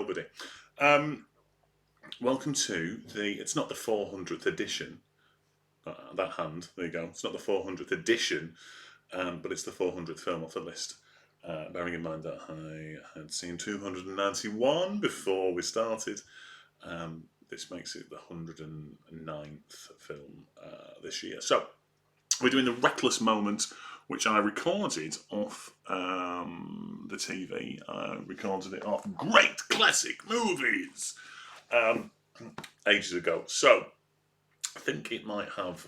nobody. Welcome to it's not the 400th edition. That hand, there you go. It's not the 400th edition, but it's the 400th film off the list. Bearing in mind that I had seen 291 before we started. This makes it the 109th film this year. So, we're doing the Reckless Moment, which I recorded off the TV. I recorded it off Great Classic Movies ages ago. So, I think it might have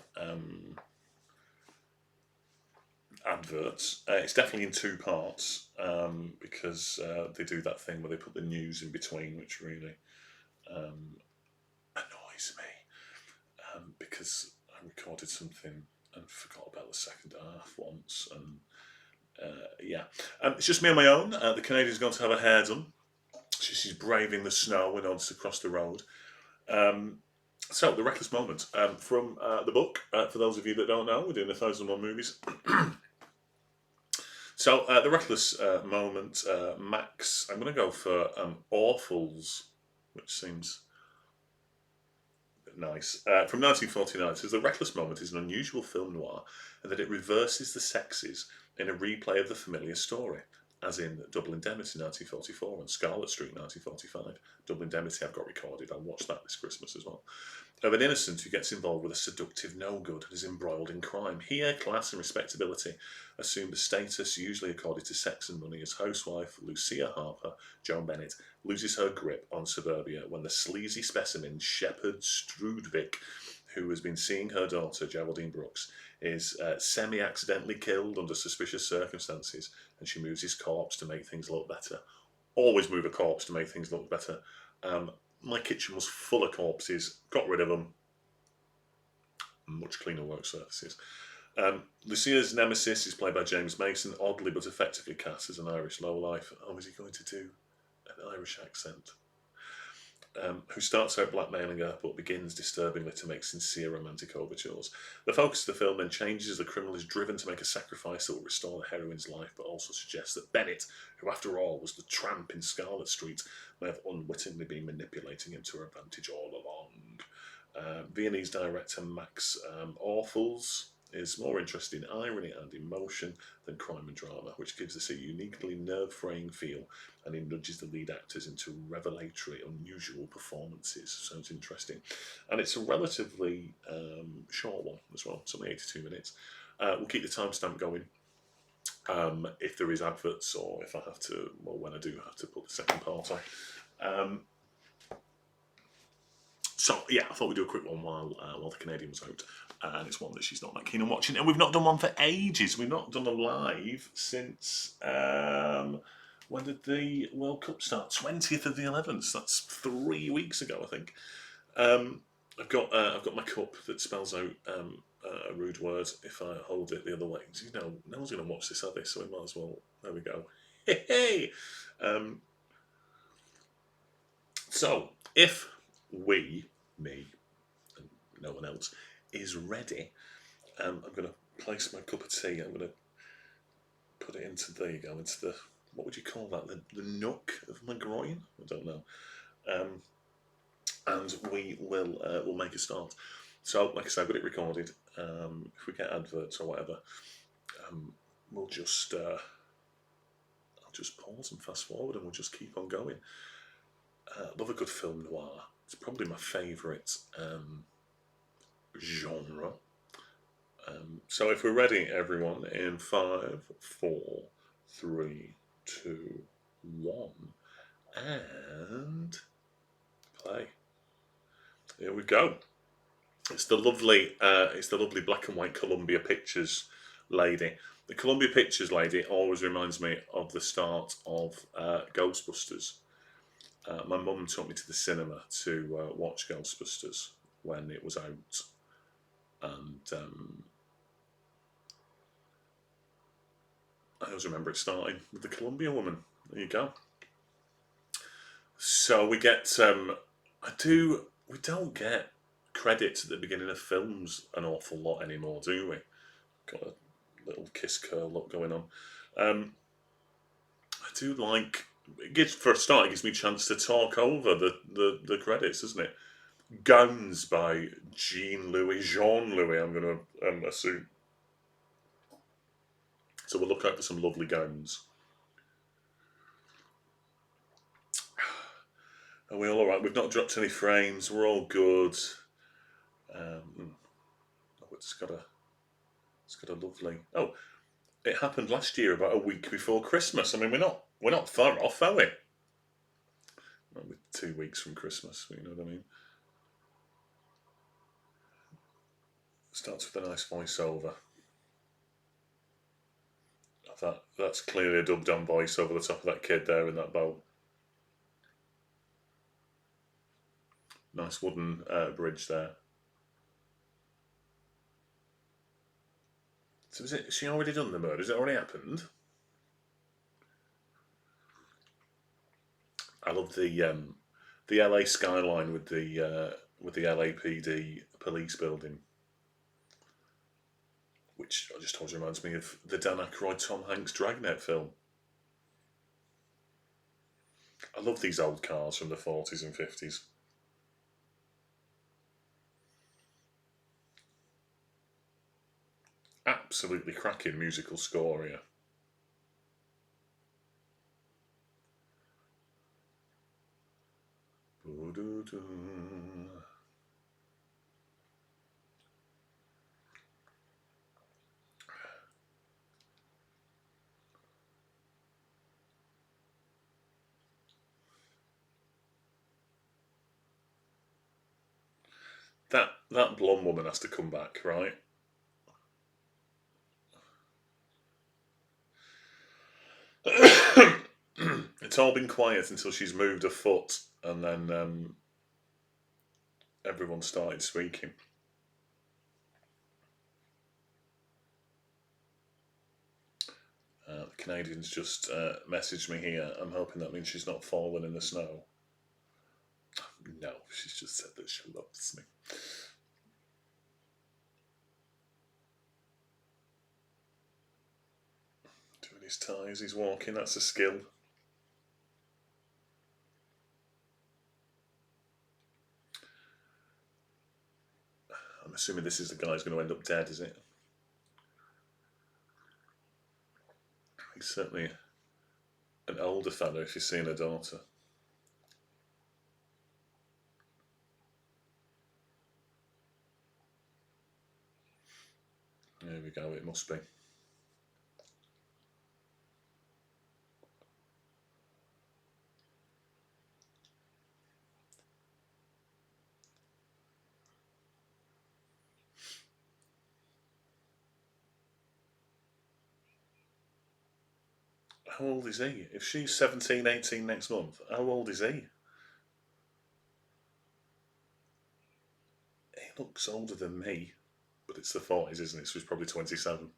adverts. It's definitely in two parts because they do that thing where they put the news in between, which really annoys me because I recorded something and forgot about the second half once. And it's just me on my own. The Canadian's going to have her hair done. She's braving the snow in order to cross the road. So, The Reckless Moment from the book. For those of you that don't know, we're doing 1001 movies. So, The Reckless Moment, Max, I'm going to go for Awfuls, which seems nice. From 1949, it says The Reckless Moment is an unusual film noir in that it reverses the sexes in a replay of the familiar story, as in Double Indemnity 1944 and Scarlet Street 1945. Double Indemnity I've got recorded. I'll watch that this Christmas as well. Of an innocent who gets involved with a seductive no-good and is embroiled in crime. Here, class and respectability assume a status usually accorded to sex and money as housewife Lucia Harper, Joan Bennett, loses her grip on suburbia when the sleazy specimen Shepherd Strudvik, who has been seeing her daughter Geraldine Brooks, is semi-accidentally killed under suspicious circumstances, and she moves his corpse to make things look better. Always move a corpse to make things look better. My kitchen was full of corpses. Got rid of them. Much cleaner work surfaces. Lucia's nemesis is played by James Mason, oddly but effectively cast as an Irish lowlife. Oh, is he going to do an Irish accent? Who starts out blackmailing her but begins disturbingly to make sincere romantic overtures. The focus of the film then changes as the criminal is driven to make a sacrifice that will restore the heroine's life, but also suggests that Bennett, who after all was the tramp in Scarlet Street, may have unwittingly been manipulating him to her advantage all along. Viennese director Max Orfels is more interested in irony and emotion than crime and drama, which gives us a uniquely nerve-fraying feel, and he nudges the lead actors into revelatory, unusual performances. Sounds interesting. And it's a relatively short one as well. It's only 82 minutes. We'll keep the timestamp going if there is adverts or if I have to, well, when I do have to put the second part on. So, yeah, I thought we'd do a quick one while the Canadian was out. And it's one that she's not that keen on watching. And we've not done one for ages. We've not done a live since... when did the World Cup start? 20th of the 11th. That's 3 weeks ago, I think. I've got my cup that spells out a rude word if I hold it the other way. You know, no one's going to watch this, are they? So we might as well... There we go. Hey! So, if me, and no one else, is ready, I'm going to place my cup of tea. I'm going to put it into, there you go, into the, what would you call that, the nook of my groin? I don't know. And we will we'll make a start. So, like I said, I've got it recorded. If we get adverts or whatever, we'll just, I'll just pause and fast forward and we'll just keep on going. Love a good film noir. It's probably my favourite genre. So if we're ready, everyone, in 5, 4, 3, 2, 1, and play. Here we go. It's the lovely black and white Columbia Pictures lady. The Columbia Pictures lady always reminds me of the start of Ghostbusters. My mum took me to the cinema to watch Ghostbusters when it was out, and I always remember it starting with the Columbia woman. There you go. So we get, we don't get credits at the beginning of films an awful lot anymore, do we? Got a little kiss curl look going on. I do like For a start, it gives me a chance to talk over the credits, doesn't it? Gowns by Jean Louis, I'm going to assume. So we'll look out for some lovely gowns. Are we all right? We've not dropped any frames. We're all good. It's got a lovely. Oh, it happened last year about a week before Christmas. I mean, we're not far off, are we? Well, with 2 weeks from Christmas, you know what I mean. Starts with a nice voiceover. That's clearly a dubbed down voice over the top of that kid there in that boat. Nice wooden bridge there. So has she already done the murder? Has it already happened? I love the LA skyline with the LAPD police building, which I just always reminds me of the Dan Aykroyd Tom Hanks Dragnet film. I love these old cars from the 40s and 50s. Absolutely cracking musical score here. That blonde woman has to come back, right? It's all been quiet until she's moved a foot, and then everyone started speaking. The Canadians just messaged me here. I'm hoping that means she's not fallen in the snow. No, she's just said that she loves me. Doing his ties, he's walking, that's a skill. I'm assuming this is the guy who's going to end up dead, is it? He's certainly an older fellow if you're seeing a daughter. There we go, it must be. How old is he? If she's 17, 18 next month, how old is he? He looks older than me, but it's the 40s, isn't it? So he's probably 27.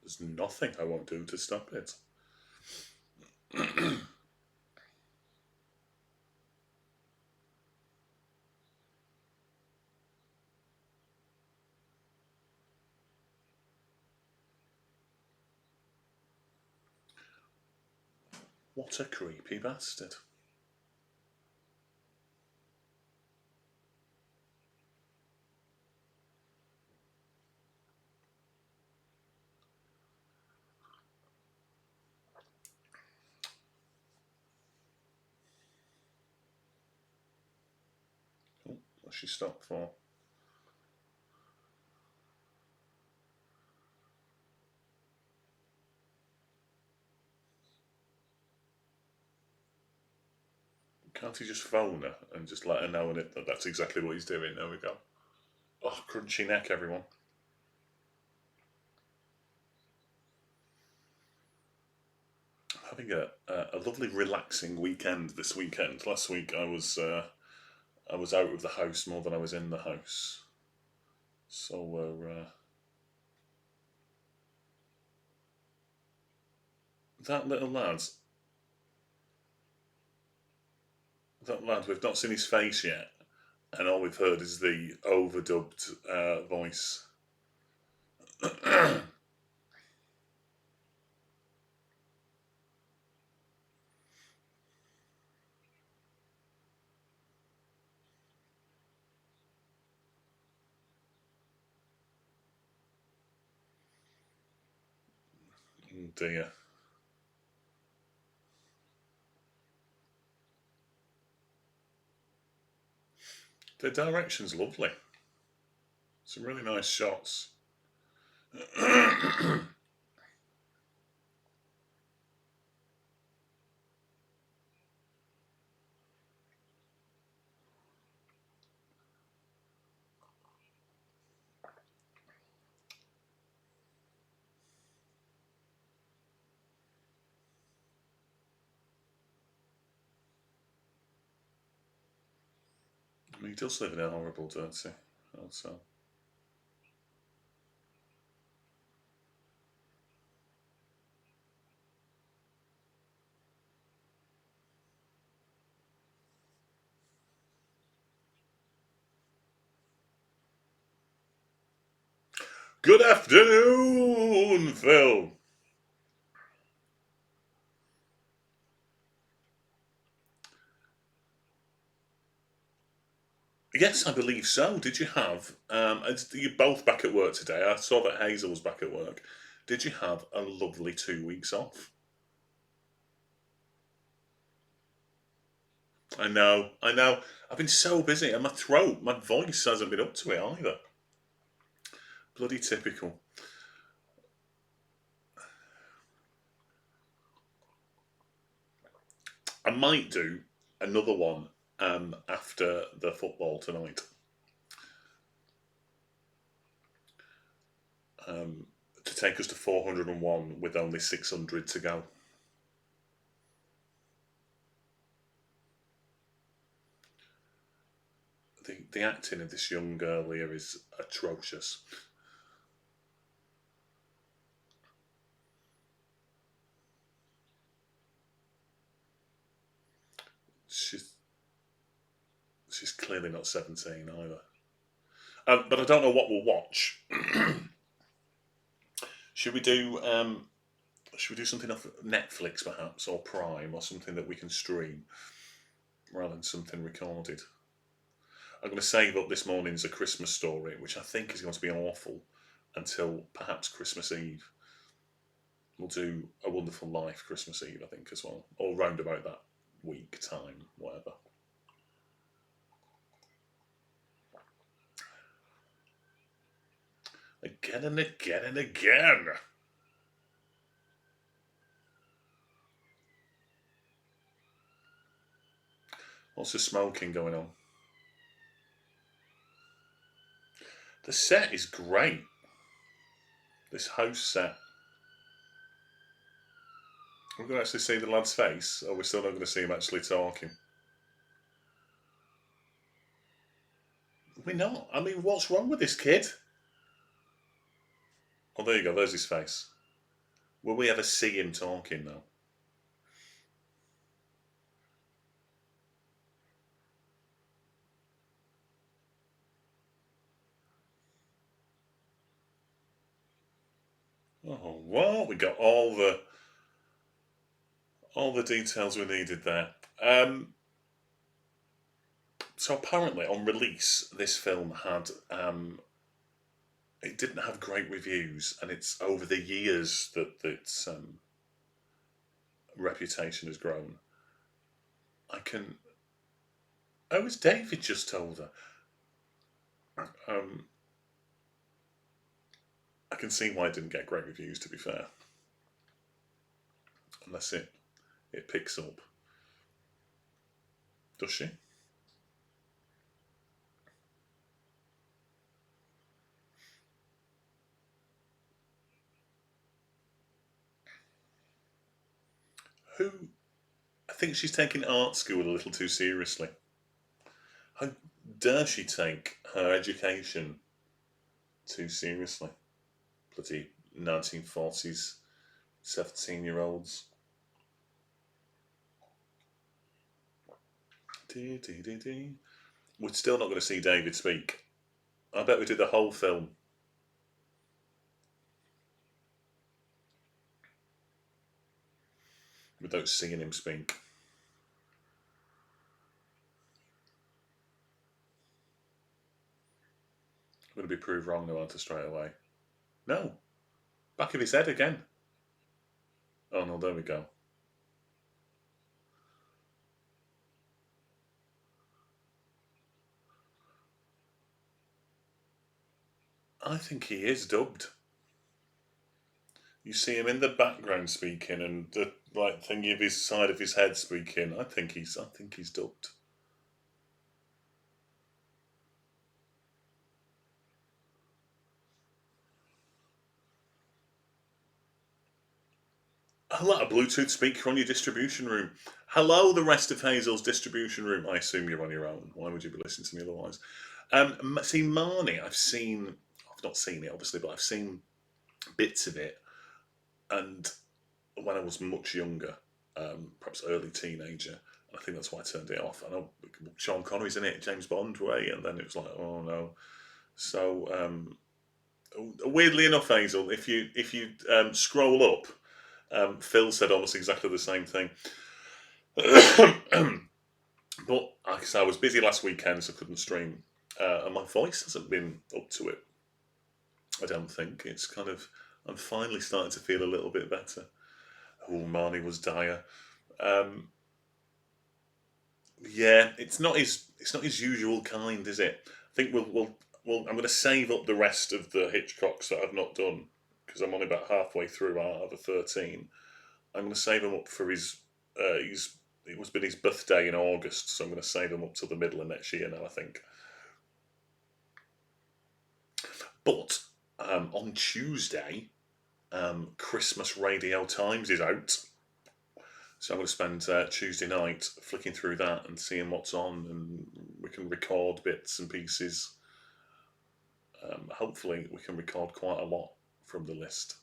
There's nothing I won't do to stop it. What a creepy bastard. Oh, what's she stopped for? Can't he just phone her and just let her know that that's exactly what he's doing? There we go. Oh, crunchy neck, everyone. Having a lovely relaxing weekend this weekend. Last week I was out of the house more than I was in the house. So that little lad, That lad, we've not seen his face yet, and all we've heard is the overdubbed voice. Oh dear. The direction's lovely. Some really nice shots. I mean, he does live in a horrible, dirty hotel. Good afternoon, Phil. Yes, I believe so. Did you have? You're both back at work today. I saw that Hazel was back at work. Did you have a lovely 2 weeks off? I know, I know. I've been so busy, and my voice hasn't been up to it either. Bloody typical. I might do another one after the football tonight. Um, to take us to 401 with only 600 to go. The acting of this young girl here is atrocious. She's she's clearly not 17 either. But I don't know what we'll watch. should we do should we do something off Netflix perhaps, or Prime, or something that we can stream rather than something recorded? I'm going to save up this morning's A Christmas Story, which I think is going to be awful, until perhaps Christmas Eve. We'll do A Wonderful Life Christmas Eve, I think, as well, or round about that week time, whatever. Again and again and again. Lots of smoking going on. The set is great. This house set. We're going to actually see the lad's face, or we're still not going to see him actually talking. We're not. I mean, what's wrong with this kid? Oh, there you go. There's his face. Will we ever see him talking, though? Oh, well, we got all the details we needed there. So apparently, on release, this film had it didn't have great reviews, and it's over the years that its reputation has grown. I can. Oh, it's David just told her. Um, I can see why it didn't get great reviews. To be fair, unless it picks up. Does she? Who? I think she's taking art school a little too seriously. How dare she take her education too seriously? Bloody 1940s 17-year-olds. We're still not going to see David speak. I bet we did the whole film without seeing him speak. I'm going to be proved wrong now, aren't I, straight away? No. Back of his head again. Oh no, there we go. I think he is dubbed. You see him in the background speaking, and the right thingy of his side of his head speaking. I think he's dubbed. Hello, a Bluetooth speaker on your distribution room. Hello, the rest of Hazel's distribution room. I assume you're on your own. Why would you be listening to me otherwise? See, Marnie, I've not seen it obviously, but I've seen bits of it. And when I was much younger, perhaps early teenager, I think that's why I turned it off. I know Sean Connery's in it, James Bond way, and then it was like, oh no. So weirdly enough, Hazel, if you scroll up, Phil said almost exactly the same thing. But like I said, I was busy last weekend, so I couldn't stream, and my voice hasn't been up to it. I don't think it's kind of. I'm finally starting to feel a little bit better. Oh, Marnie was dire. Yeah, it's not his usual kind, is it? I think I'm going to save up the rest of the Hitchcocks that I've not done because I'm only about halfway through out of the 13. I'm going to save them up for his. It was been his birthday in August, so I'm going to save them up till the middle of next year now, I think. But on Tuesday, Christmas Radio Times is out. So I'm going to spend Tuesday night flicking through that and seeing what's on, and we can record bits and pieces. Hopefully, we can record quite a lot from the list.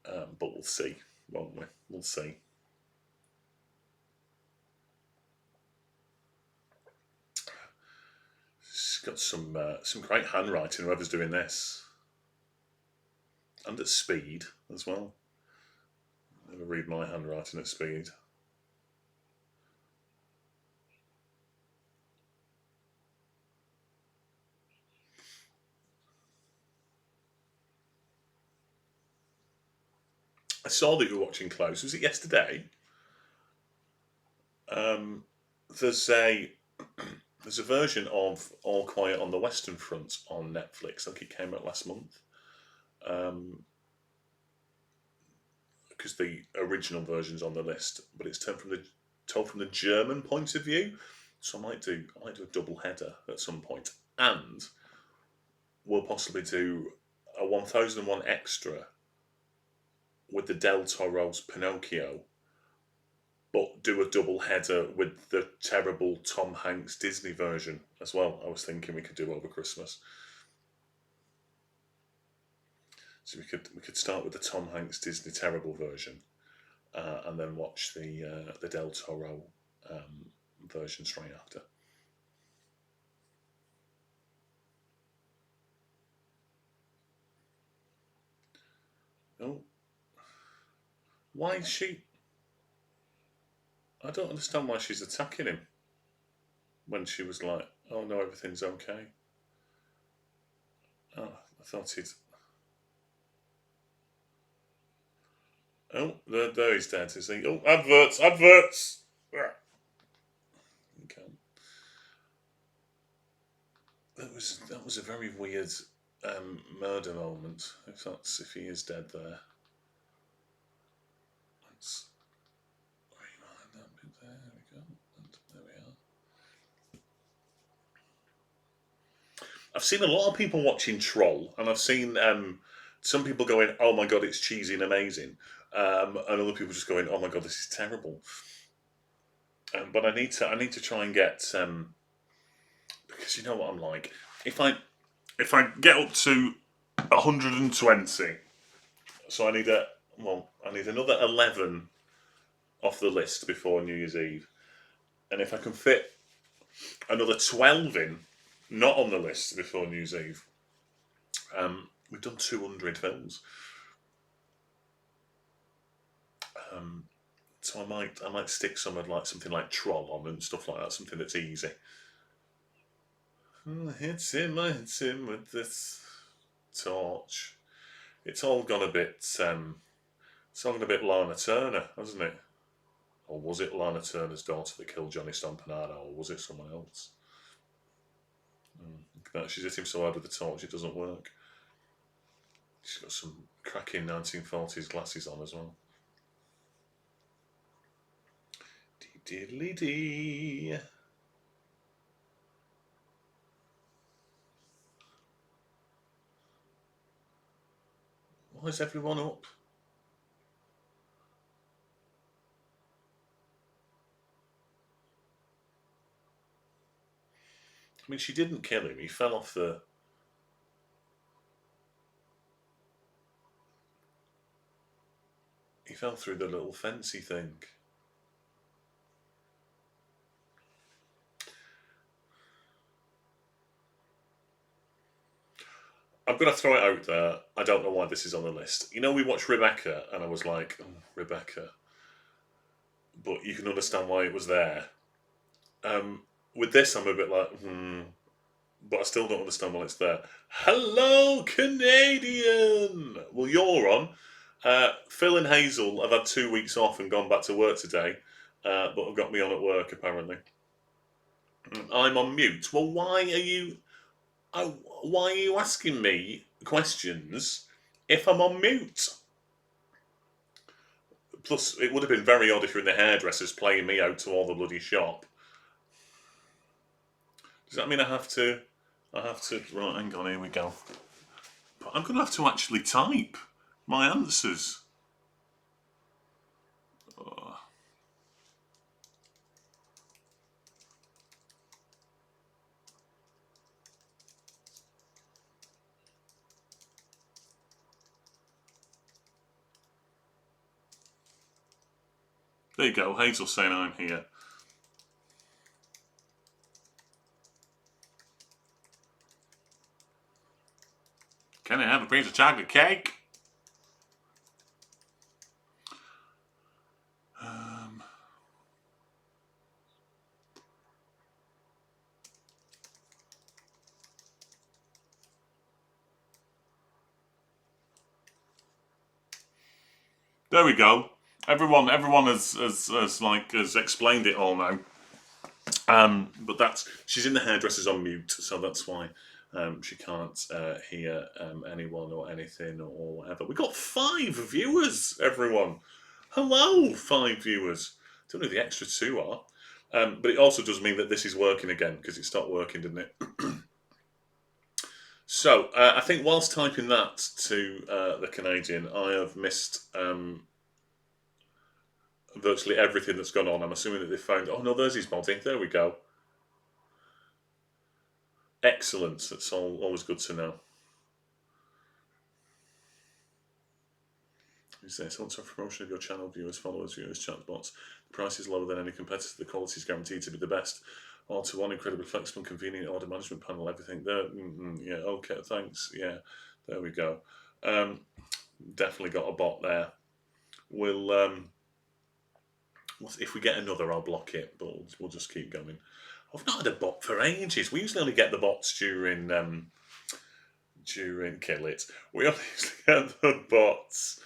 But we'll see, won't we? We'll see. It's got some great handwriting, whoever's doing this. And at speed as well. Never read my handwriting at speed. I saw that you were watching Close. Was it yesterday? There's a version of All Quiet on the Western Front on Netflix. I think it came out last month. Because the original version's on the list, but it's told from the German point of view. So I might do a double header at some point, and we'll possibly do a 1001 extra with the Del Toro's Pinocchio, but do a double header with the terrible Tom Hanks Disney version as well. I was thinking we could do over Christmas. So we could start with the Tom Hanks Disney terrible version, and then watch the Del Toro version straight after. Oh, why is she? I don't understand why she's attacking him when she was like, "Oh no, everything's okay." Oh, I thought he'd. Oh, there he's dead, is he? Oh, adverts! Okay. That was a very weird murder moment. If he is dead there. Let's rewind that bit there. There we go. And there we are. I've seen a lot of people watching Troll, and I've seen some people going, "Oh my god, it's cheesy and amazing," and other people just going, "Oh my god, this is terrible." But I need to try and get because you know what I'm like. If I get up to 120, so I need another 11 off the list before New Year's Eve. And if I can fit another 12 in, not on the list before New Year's Eve, we've done 200 films. So I might stick something like Troll on and stuff like that, something that's easy. Hits him with this torch. It's all gone a bit. It's all gone a bit Lana Turner, hasn't it? Or was it Lana Turner's daughter that killed Johnny Stompanato, or was it someone else? She's hit him so hard with the torch it doesn't work. She's got some cracking 1940s glasses on as well. Diddly dee. Why is everyone up? I mean, she didn't kill him. He fell off the... He fell through the little fancy thing. I'm going to throw it out there. I don't know why this is on the list. You know, we watched Rebecca, and I was like, oh, Rebecca. But you can understand why it was there. With this, I'm a bit like, but I still don't understand why it's there. Hello, Canadian! Well, you're on. Phil and Hazel have had 2 weeks off and gone back to work today, but have got me on at work, apparently. I'm on mute. Well, why are you asking me questions if I'm on mute? Plus, it would have been very odd if you're in the hairdressers playing me out to all the bloody shop. Does that mean I have to... Right, hang on, here we go. But I'm going to have to actually type my answers. Oh. There you go, Hazel saying I'm here. Can I have a piece of chocolate cake? There we go. Everyone has explained it all now. But she's in the hairdressers on mute, so that's why she can't hear anyone or anything or whatever. We got 5 viewers, everyone. Hello, 5 viewers. Don't know who the extra 2 are, but it also does mean that this is working again because it stopped working, didn't it? So I think whilst typing that to the Canadian, I have missed virtually everything that's gone on. I'm assuming that they found, oh no, there's his body. There we go. Excellent. That's always good to know. You say, so once a promotion of your channel, viewers, followers, viewers, chatbots, the price is lower than any competitor, the quality is guaranteed to be the best. All to one, incredibly flexible, convenient order management panel, everything there. Yeah, okay, thanks. Yeah, there we go. Definitely got a bot there. We'll if we get another, I'll block it, but we'll just keep going. I've not had a bot for ages. We usually only get the bots during Kill It. We only usually get the bots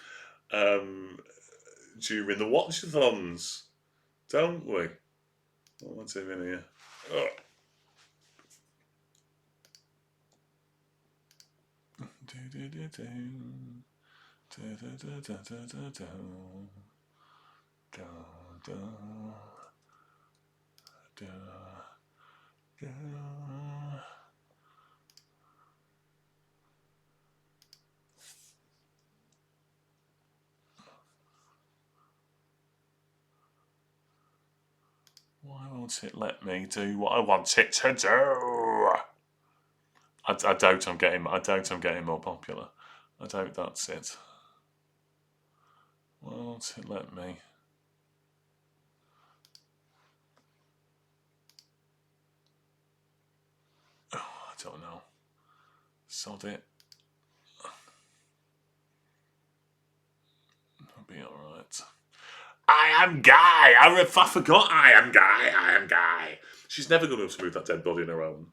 during the watchathons, don't we? Oh, what's him in here? Oh. Why won't it let me do what I want it to do? I doubt I'm getting more popular. I doubt that's it. Why won't it let me? Sod it. I'll be alright. I am Guy! I forgot I am Guy! I am Guy! She's never going to move that dead body on her own.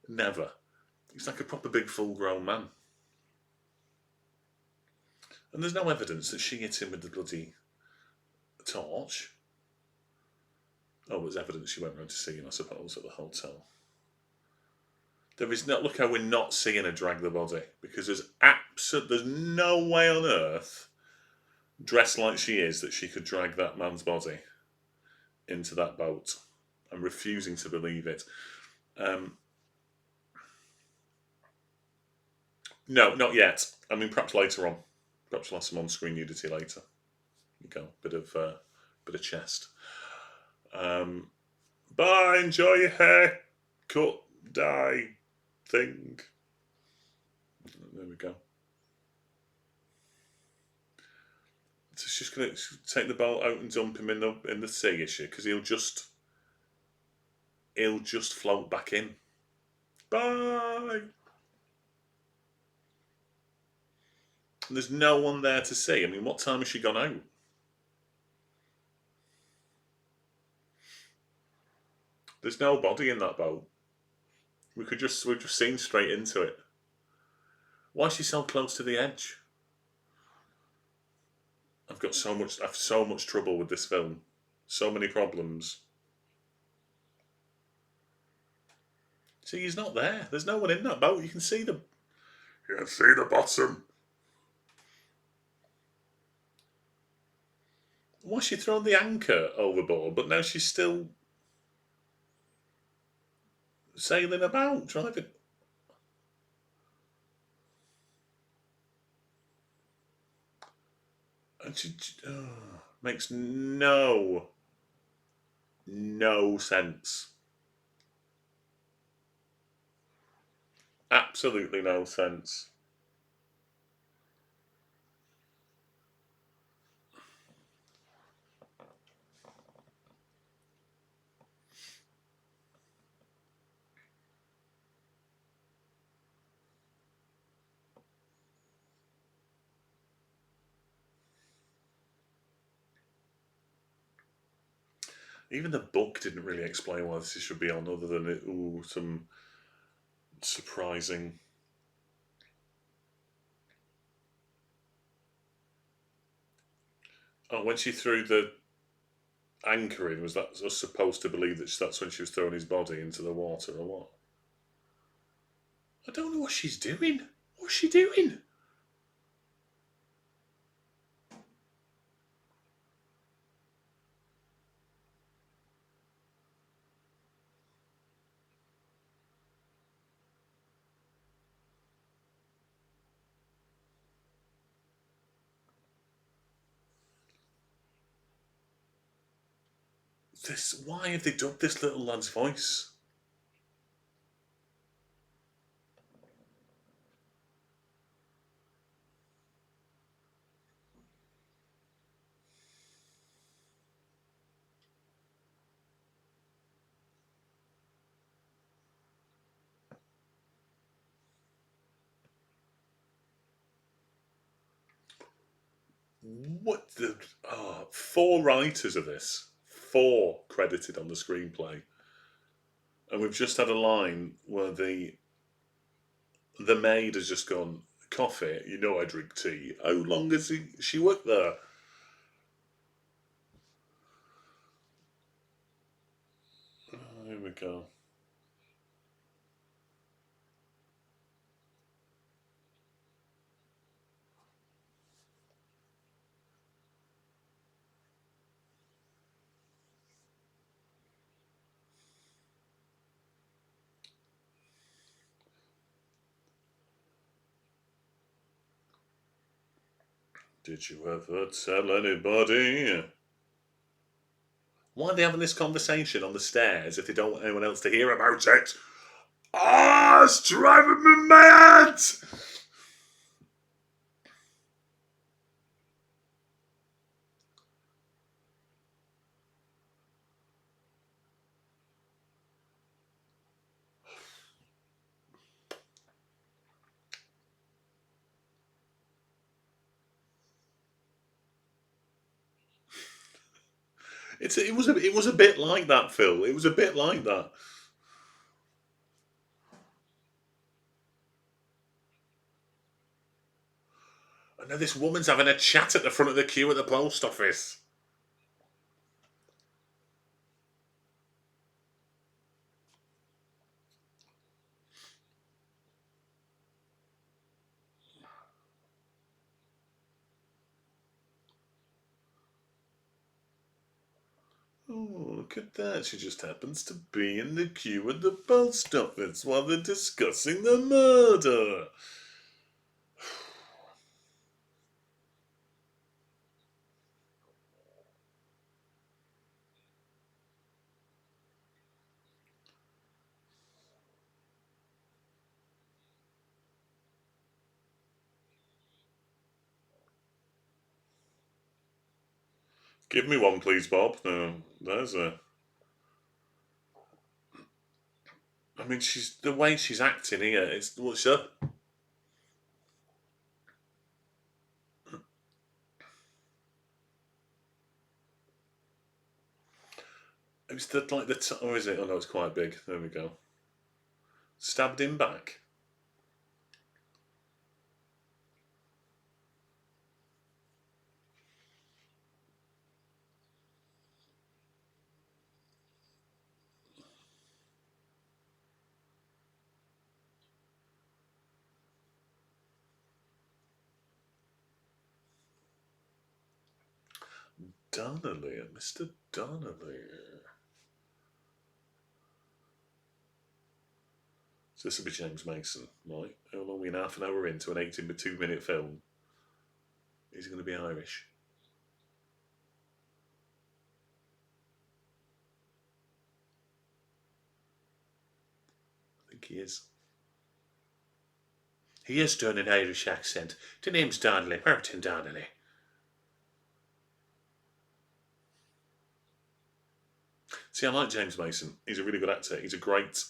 Never. He's like a proper big full-grown man. And there's no evidence that she hit him with the bloody torch. Oh, there's evidence she went round to see him, I suppose, at the hotel. There is not. Look how we're not seeing her drag the body, because there's no way on earth, dressed like she is, that she could drag that man's body into that boat. I'm refusing to believe it. No, not yet. I mean, perhaps later on. Perhaps we'll have some on-screen nudity later. You go, bit of chest. Bye. Enjoy your haircut dye thing. There we go. So she's going to take the boat out and dump him in the sea, is she? Because he'll just float back in. Bye. And there's no one there to see. I mean, what time has she gone out? There's no body in that boat. We've just seen straight into it. Why is she so close to the edge? I've so much trouble with this film. So many problems. See, he's not there. There's no one in that boat. You can see the bottom. Why she thrown the anchor overboard, but now she's still sailing about, driving. And she makes no sense. Absolutely no sense. Even the book didn't really explain why this should be on, other than some surprising. Oh, when she threw the anchor in, was that supposed to believe that that's when she was throwing his body into the water, or what? I don't know what she's doing. What's she doing? Why have they dubbed this little lad's voice? What the? 4 writers of this. 4 credited on the screenplay. And we've just had a line where the maid has just gone, coffee, you know I drink tea. How long has she worked there? Here we go. Did you ever tell anybody? Why are they having this conversation on the stairs if they don't want anyone else to hear about it? Ah, it's driving me mad! It was a bit like that, Phil. It was a bit like that. I know this woman's having a chat at the front of the queue at the post office. Oh, look at that. She just happens to be in the queue at the post office while they're discussing the murder. Give me one, please, Bob. No, there's a. I mean, she's the way she's acting here. It's what's up? It's the like the. Or is it? Oh no, it's quite big. There we go. Stabbed him back. Donnelly, Mr. Donnelly. So this will be James Mason, right? How long are we in? Half an hour into an 82-minute film. Is he going to be Irish? I think he is. He is doing an Irish accent. The name's Donnelly, Martin Donnelly. See, I like James Mason. He's a really good actor. He's a great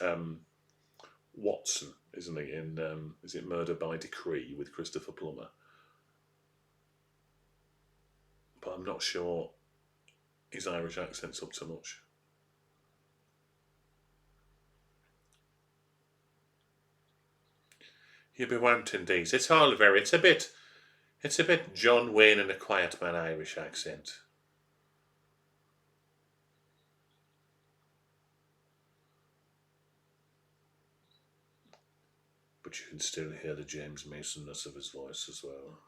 Watson, isn't he? In is it Murder by Decree with Christopher Plummer? But I'm not sure his Irish accent's up to much. You'll be wanting these. It's all very. It's a bit John Wayne and a Quiet Man Irish accent. But you can still hear the James Masonness of his voice as well.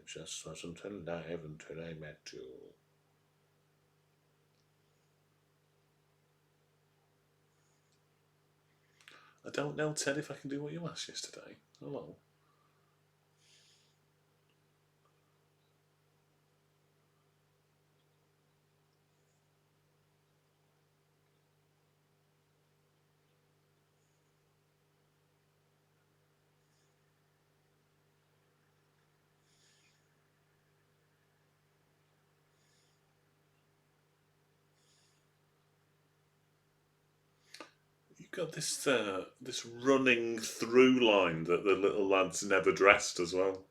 It just wasn't alive until I met you. I don't know, Ted, if I can do what you asked yesterday. Hello. You've got this running through line that the little lad's never dressed as well.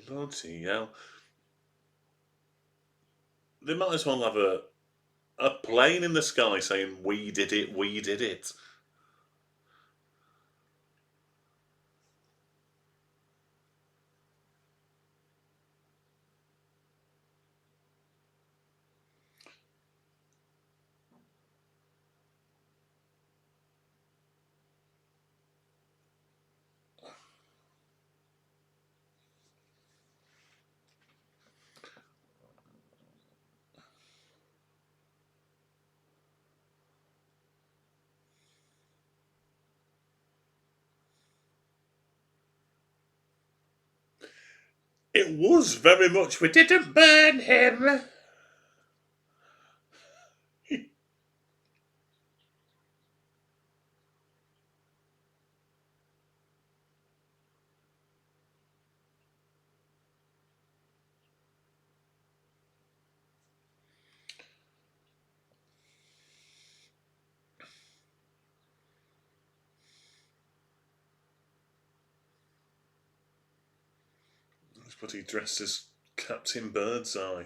Bloody hell. They might as well have a plane in the sky saying, "We did it, we did it." It was very much, we didn't burn him. But he dressed as Captain Birdseye.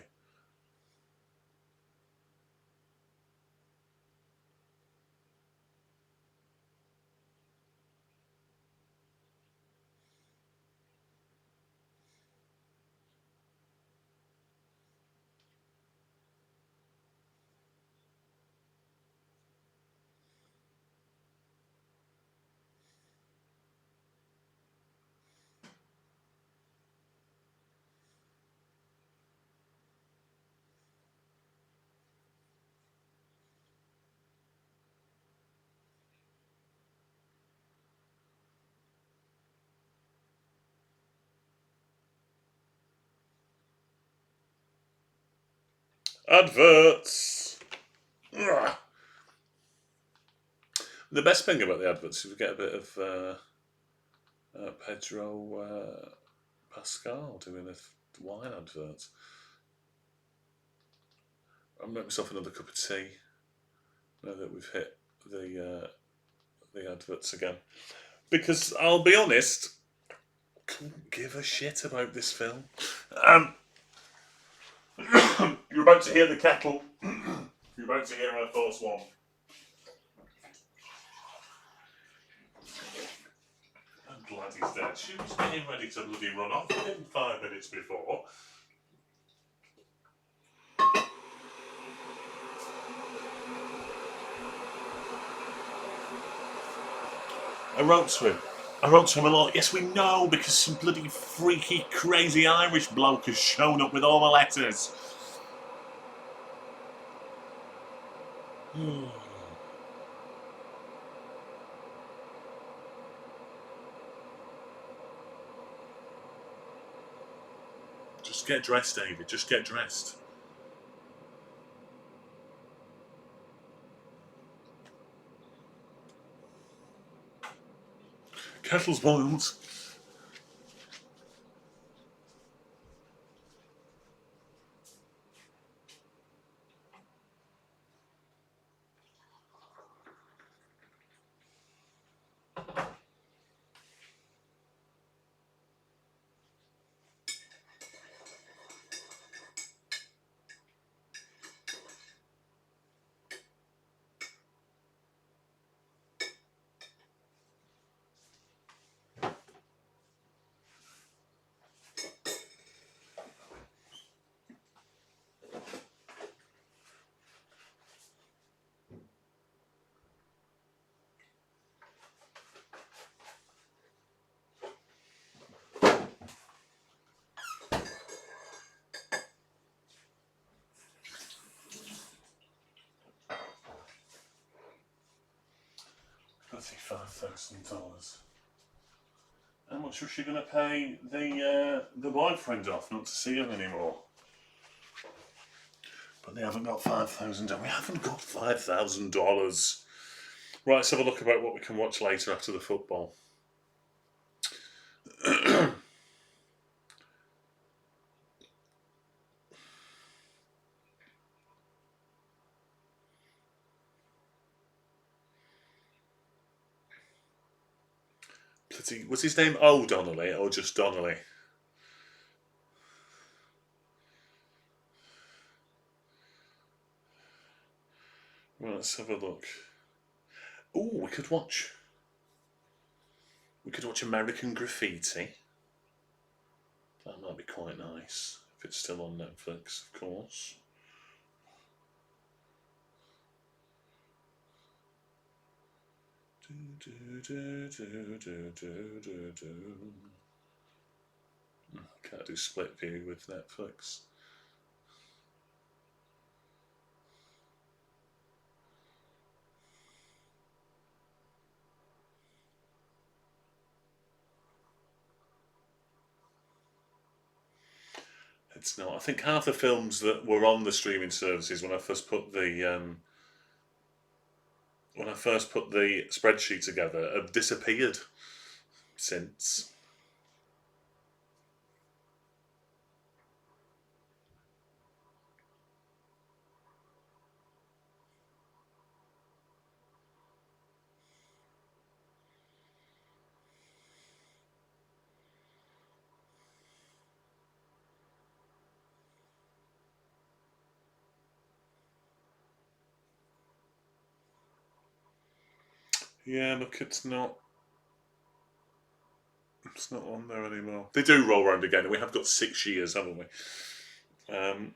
Adverts! Ugh. The best thing about the adverts is we get a bit of Pedro Pascal doing a wine advert. I'll make myself another cup of tea now that we've hit the adverts again. Because I'll be honest, couldn't give a shit about this film. You're about to hear the kettle. You're about to hear our first one. I'm glad he's dead. She was getting ready to bloody run off within 5 minutes before. I wrote to him a lot. Yes, we know, because some bloody freaky, crazy Irish bloke has shown up with all the letters. Just get dressed, David. Just get dressed. Kettle's boiled. $35,000. How much was she going to pay the boyfriend off not to see him anymore? But they haven't got $5,000, and we haven't got $5,000. Right, let's have a look about what we can watch later after the football. Was his name O'Donnelly or just Donnelly? Well, let's have a look. Oh, we could watch American Graffiti. That might be quite nice if it's still on Netflix, of course. Can't do split view with Netflix. It's not. I think half the films that were on the streaming services when I first put the spreadsheet together have disappeared since. Yeah, look, it's not. It's not on there anymore. They do roll round again, and we have got 6 years, haven't we? Um,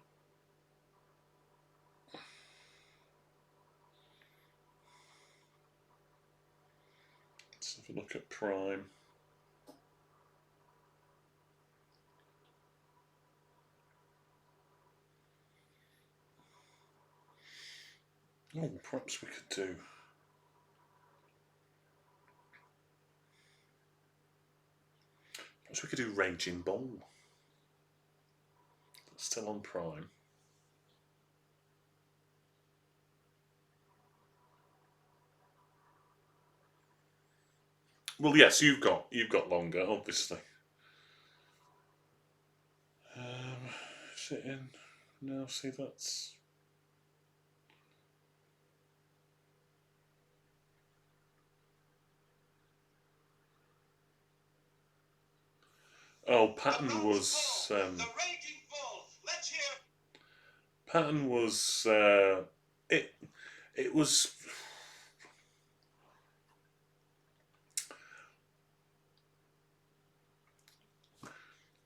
let's have a look at Prime. Oh, perhaps we could do. Perhaps we could do Raging Bull. It's still on Prime. Well, yes, you've got longer, obviously. Is it in? No, see, that's. Oh, Patton was. Patton was. It. It was.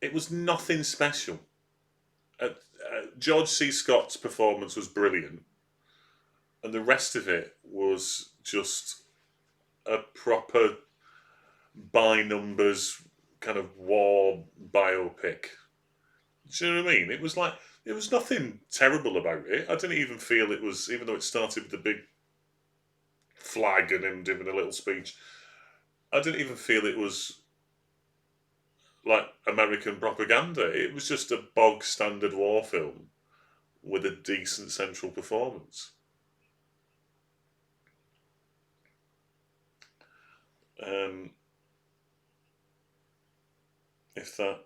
It was nothing special. George C. Scott's performance was brilliant, and the rest of it was just a proper by numbers kind of war biopic. Do you know what I mean? It was like there was nothing terrible about it. I didn't even feel it was, even though it started with the big flag and him giving a little speech. I didn't even feel it was like American propaganda. It was just a bog standard war film with a decent central performance. Um, if that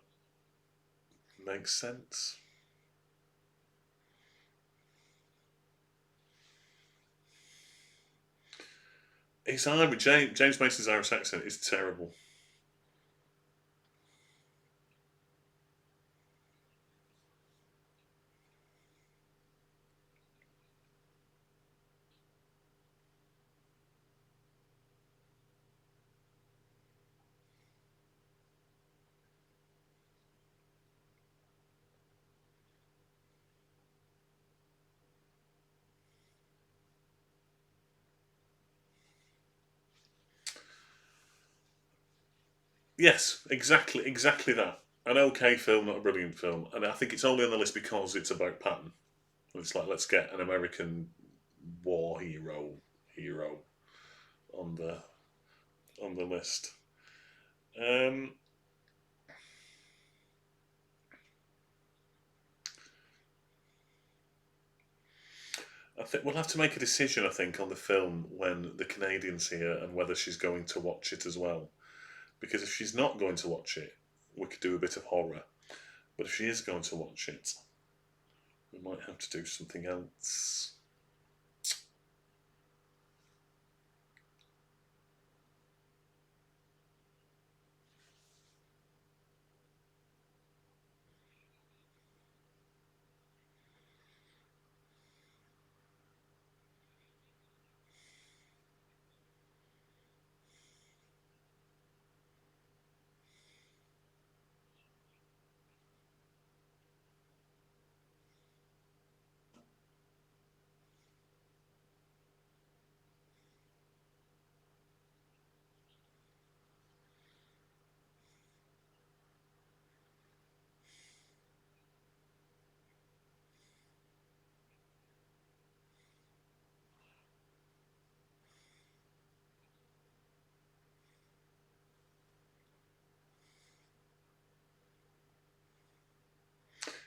makes sense. His Irish, James Mason's Irish accent is terrible. Yes, exactly that. An okay film, not a brilliant film, and I think it's only on the list because it's about Patton. It's like let's get an American war hero on the list. Um, I think we'll have to make a decision. I think on the film when the Canadian's here and whether she's going to watch it as well. Because if she's not going to watch it, we could do a bit of horror. But if she is going to watch it, we might have to do something else.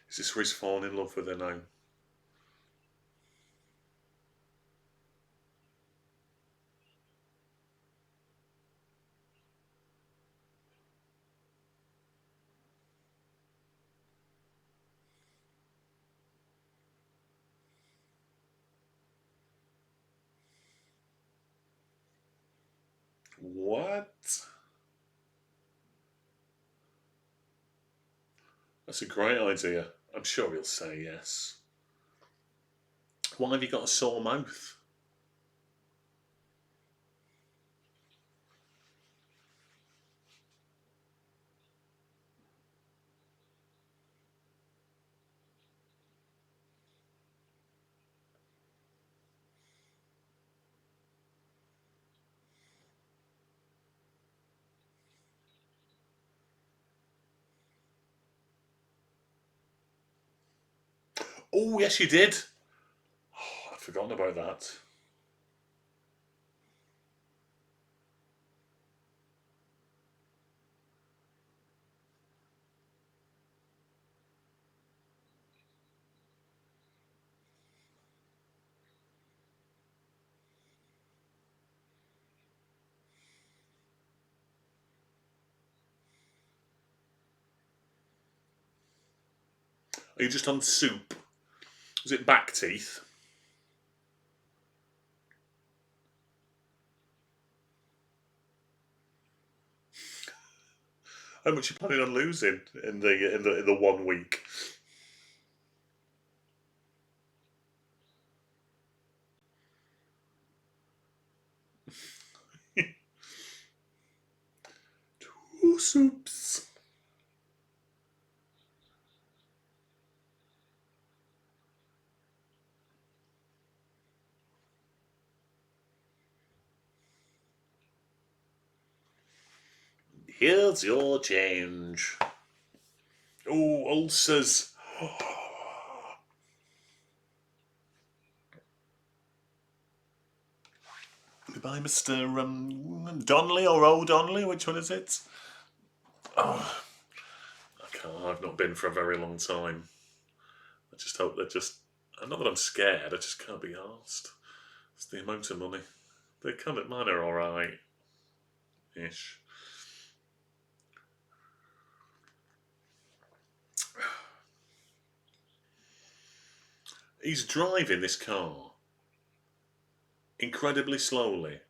Is this where he's fallen in love with her now? What? That's a great idea. I'm sure he'll say yes. Why have you got a sore mouth? Oh, yes, you did. Oh, I'd forgotten about that. Are you just on soup? Was it back teeth? How much are you planning on losing in the 1 week? Two soups. Here's your change. Oh, ulcers. Goodbye, Mr. Donnelly or O'Donnelly. Which one is it? Oh, I can't. I've not been for a very long time. I just hope they're just. Not that I'm scared. I just can't be asked. It's the amount of money. They come at mine are all right, ish. He's driving this car incredibly slowly.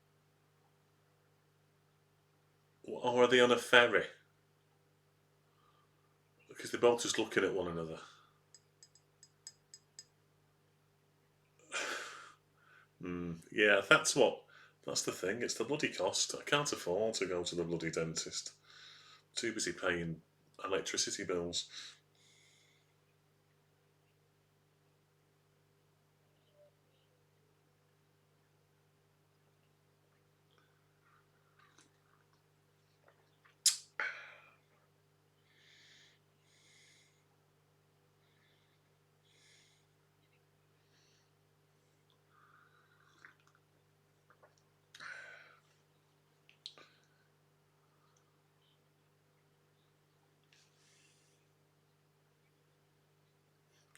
Or are they on a ferry? Because they're both just looking at one another. Yeah, that's the thing. It's the bloody cost. I can't afford to go to the bloody dentist. Too busy paying electricity bills.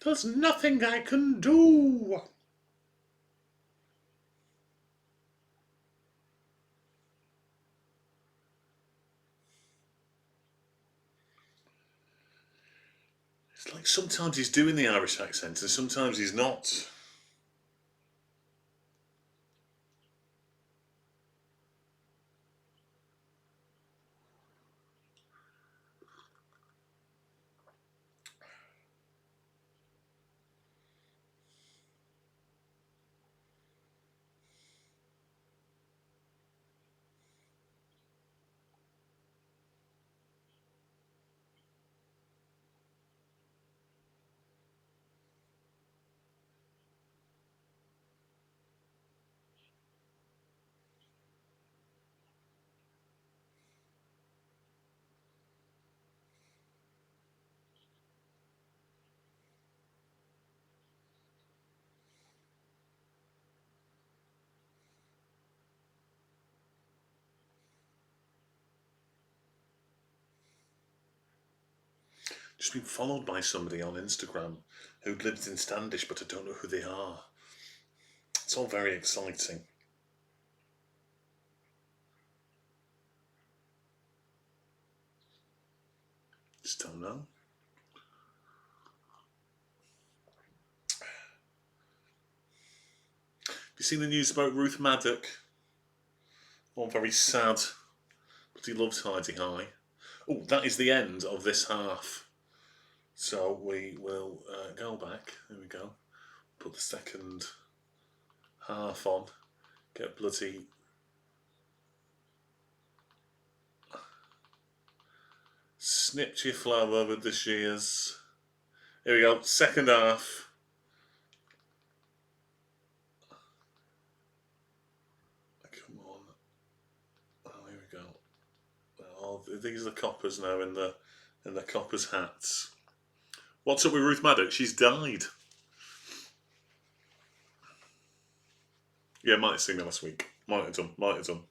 There's nothing I can do. It's like sometimes he's doing the Irish accent and sometimes he's not. Just been followed by somebody on Instagram who lives in Standish, but I don't know who they are. It's all very exciting. Just don't know. Have you seen the news about Ruth Maddock? All very sad, but he loves Heidi High. Oh, that is the end of this half. So we will go back. There we go. Put the second half on. Get bloody. Snipped your flower with the shears. Here we go. Second half. Come on. Oh, here we go. Oh, these are the coppers now in the coppers' hats. What's up with Ruth Maddox? She's died. Yeah, might have seen that last week. Might have done.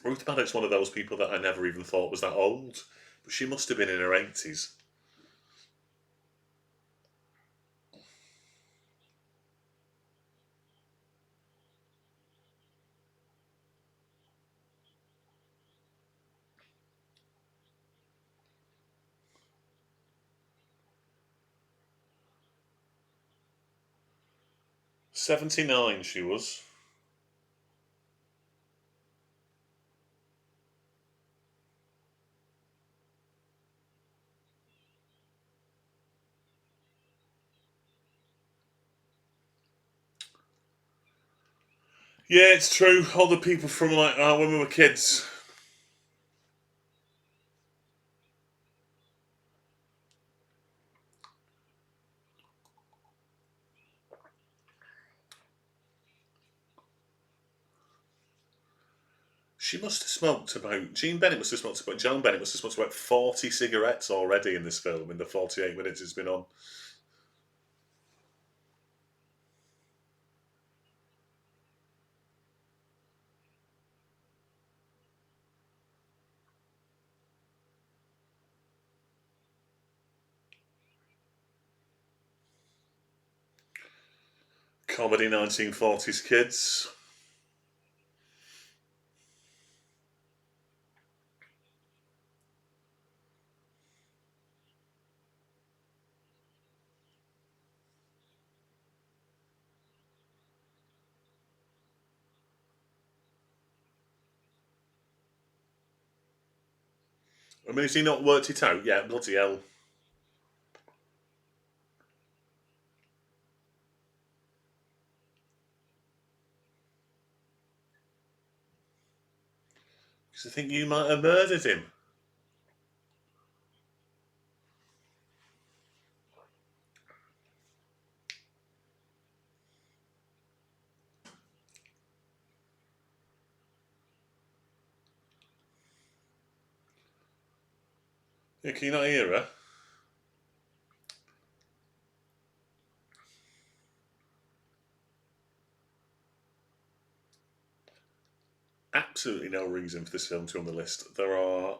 Ruth Maddock's one of those people that I never even thought was that old, but she must have been in her 80s. '79 she was. Yeah, it's true. All the people from like when we were kids. She must have smoked about. Jean Bennett must have smoked about. Joan Bennett must have smoked about 40 cigarettes already in this film in the 48 minutes it's been on. Comedy 1940s kids. I mean, has he not worked it out? Yeah, bloody hell. Because I think you might have murdered him. Yeah, can you not hear her? Absolutely no reason for this film to be on the list. There are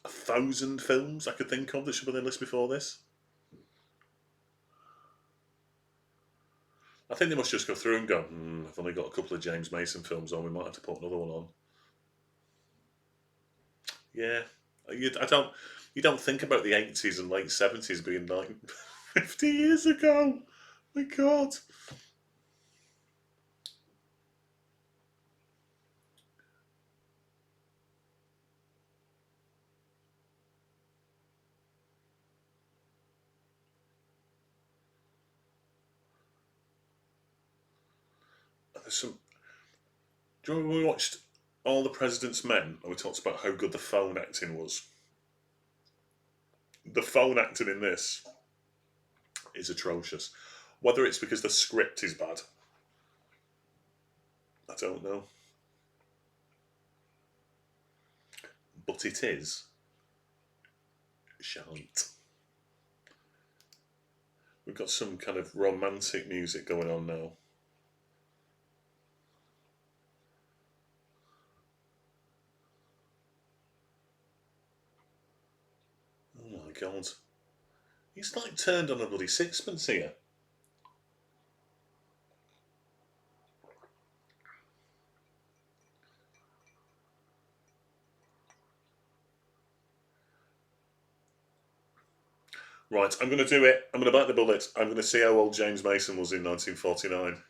1,000 films I could think of that should be on the list before this. I think they must just go through and go, I've only got a couple of James Mason films on, we might have to put another one on. Yeah. You don't think about the 80s and late 70s being like 50 years ago. My God. There's some. Do you remember when we watched All the President's Men and we talked about how good the phone acting was? The phone acting in this is atrocious. Whether it's because the script is bad, I don't know. But it is shite. We've got some kind of romantic music going on now. Oh my God. He's like turned on a bloody sixpence here. Right, I'm going to do it. I'm going to bite the bullet. I'm going to see how old James Mason was in 1949.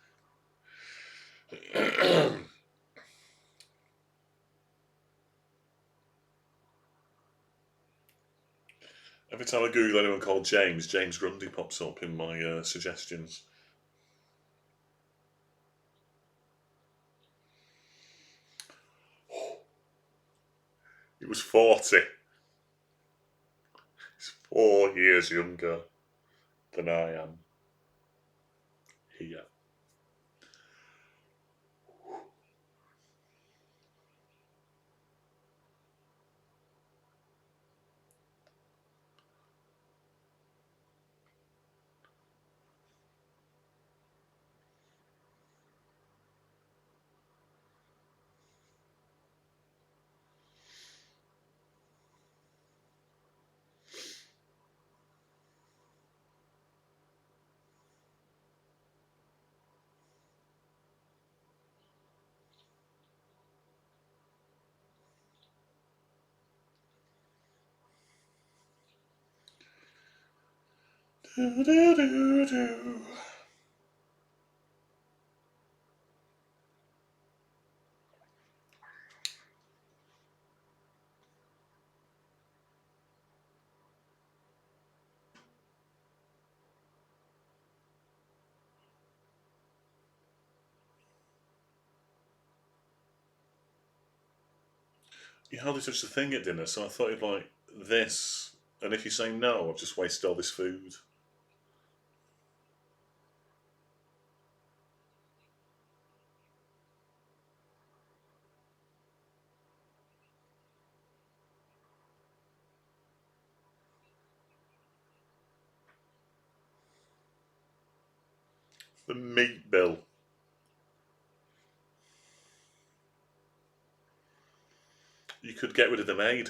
Every time I Google anyone called James, James Grundy pops up in my suggestions. He was 40. He's 4 years younger than I am here. Do, do, do, do. You hardly touch the thing at dinner, so I thought you'd like this. And if you say no, I've just wasted all this food. The meat bill. You could get rid of the maid.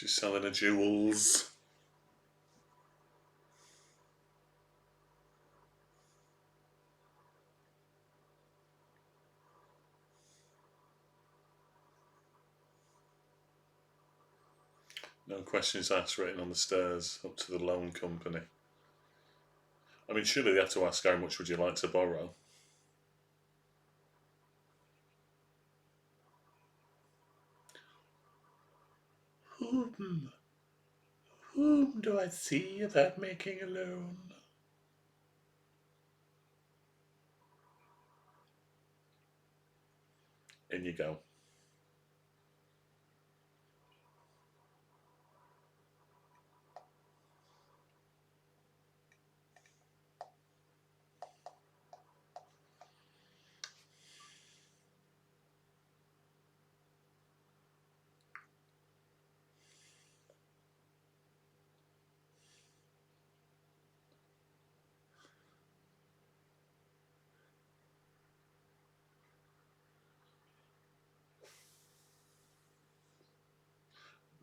She's selling her jewels. No questions asked written on the stairs up to the loan company. I mean, surely they have to ask how much would you like to borrow? Whom do I see about making a loan? In you go.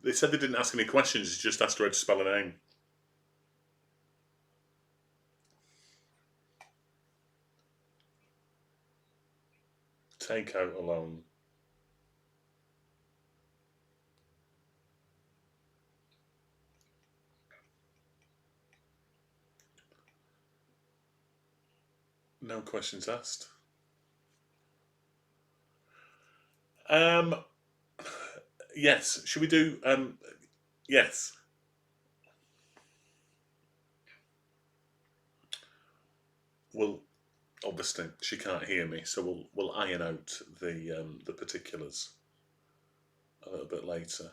They said they didn't ask any questions, just asked her how to spell a name. Take out a loan. No questions asked. Um, yes. Should we do? Yes. Well, obviously she can't hear me, so we'll iron out the particulars a little bit later.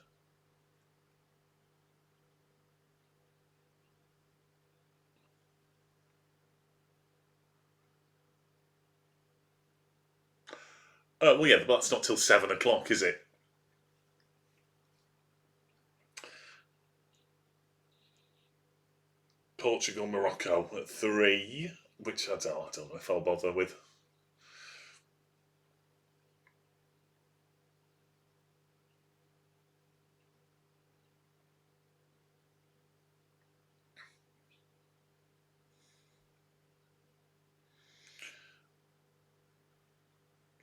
Well, yeah, but that's not till 7 o'clock, is it? Portugal, Morocco at 3, which I don't know if I'll bother with.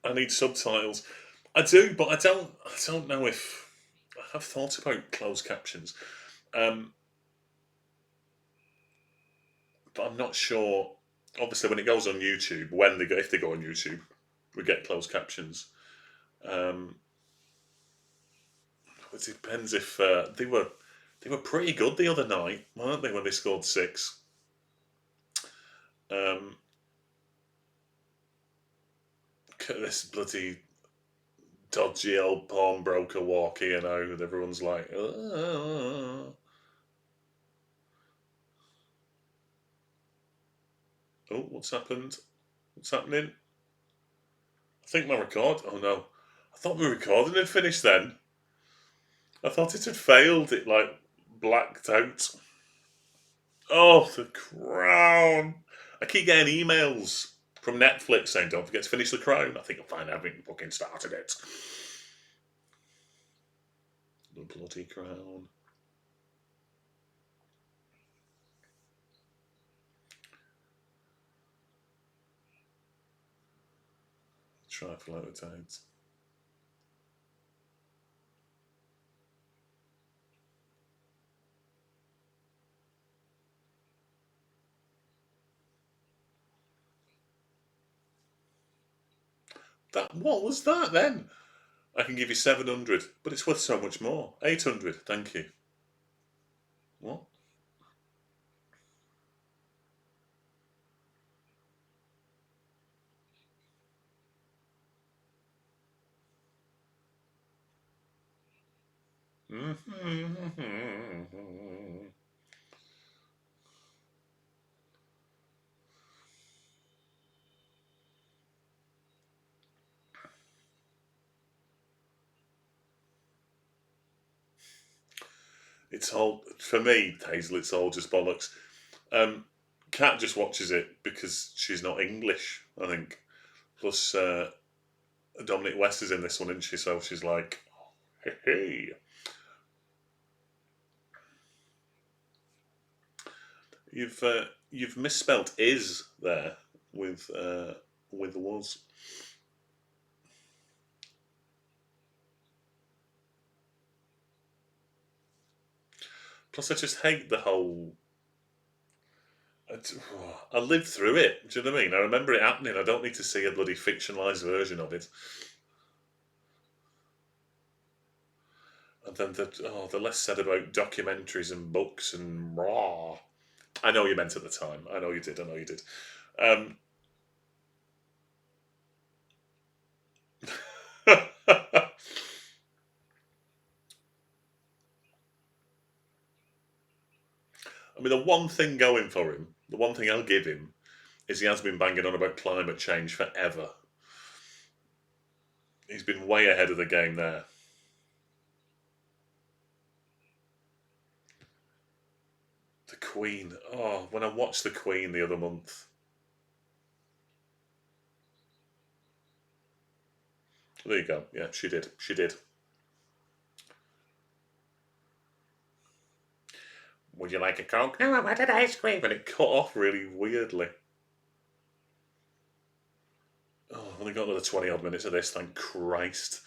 I need subtitles. I do, but I don't know if I have thought about closed captions, um, but I'm not sure. Obviously, when it goes on YouTube, if they go on YouTube, we get closed captions. Um, it depends if they were pretty good the other night, weren't they? When they scored 6. Um, this bloody dodgy old pawnbroker walking, you know, and everyone's like, oh, what's happened? What's happening? I think my record. Oh no, I thought my recording had finished then. I thought it had failed. It like blacked out. Oh, the crown! I keep getting emails from Netflix saying, "Don't forget to finish The Crown." I think I'm fine. I haven't fucking started it. The bloody Crown. Try for loads of times. That what was that then? I can give you 700, but it's worth so much more. 800, thank you. What? It's all for me, Hazel. It's all just bollocks. Kat just watches it because she's not English, I think. Plus, Dominic West is in this one, isn't she? So she's like, hey, hey. You've misspelt is there with was. Plus, I just hate the whole. I lived through it. Do you know what I mean? I remember it happening. I don't need to see a bloody fictionalised version of it. And then the less said about documentaries and books and raw. I know you meant at the time. I know you did. I know you did. Um, I mean, the one thing going for him, the one thing I'll give him, is he has been banging on about climate change forever. He's been way ahead of the game there. The Queen. Oh, when I watched The Queen the other month. There you go. Yeah, she did. She did. Would you like a Coke? No, I wanted ice cream. And it cut off really weirdly. Oh, I've only got another 20 odd minutes of this, thank Christ.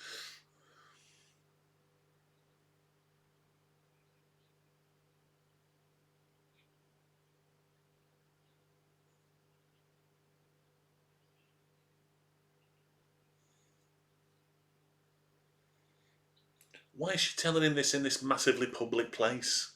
Why is she telling him this in this massively public place?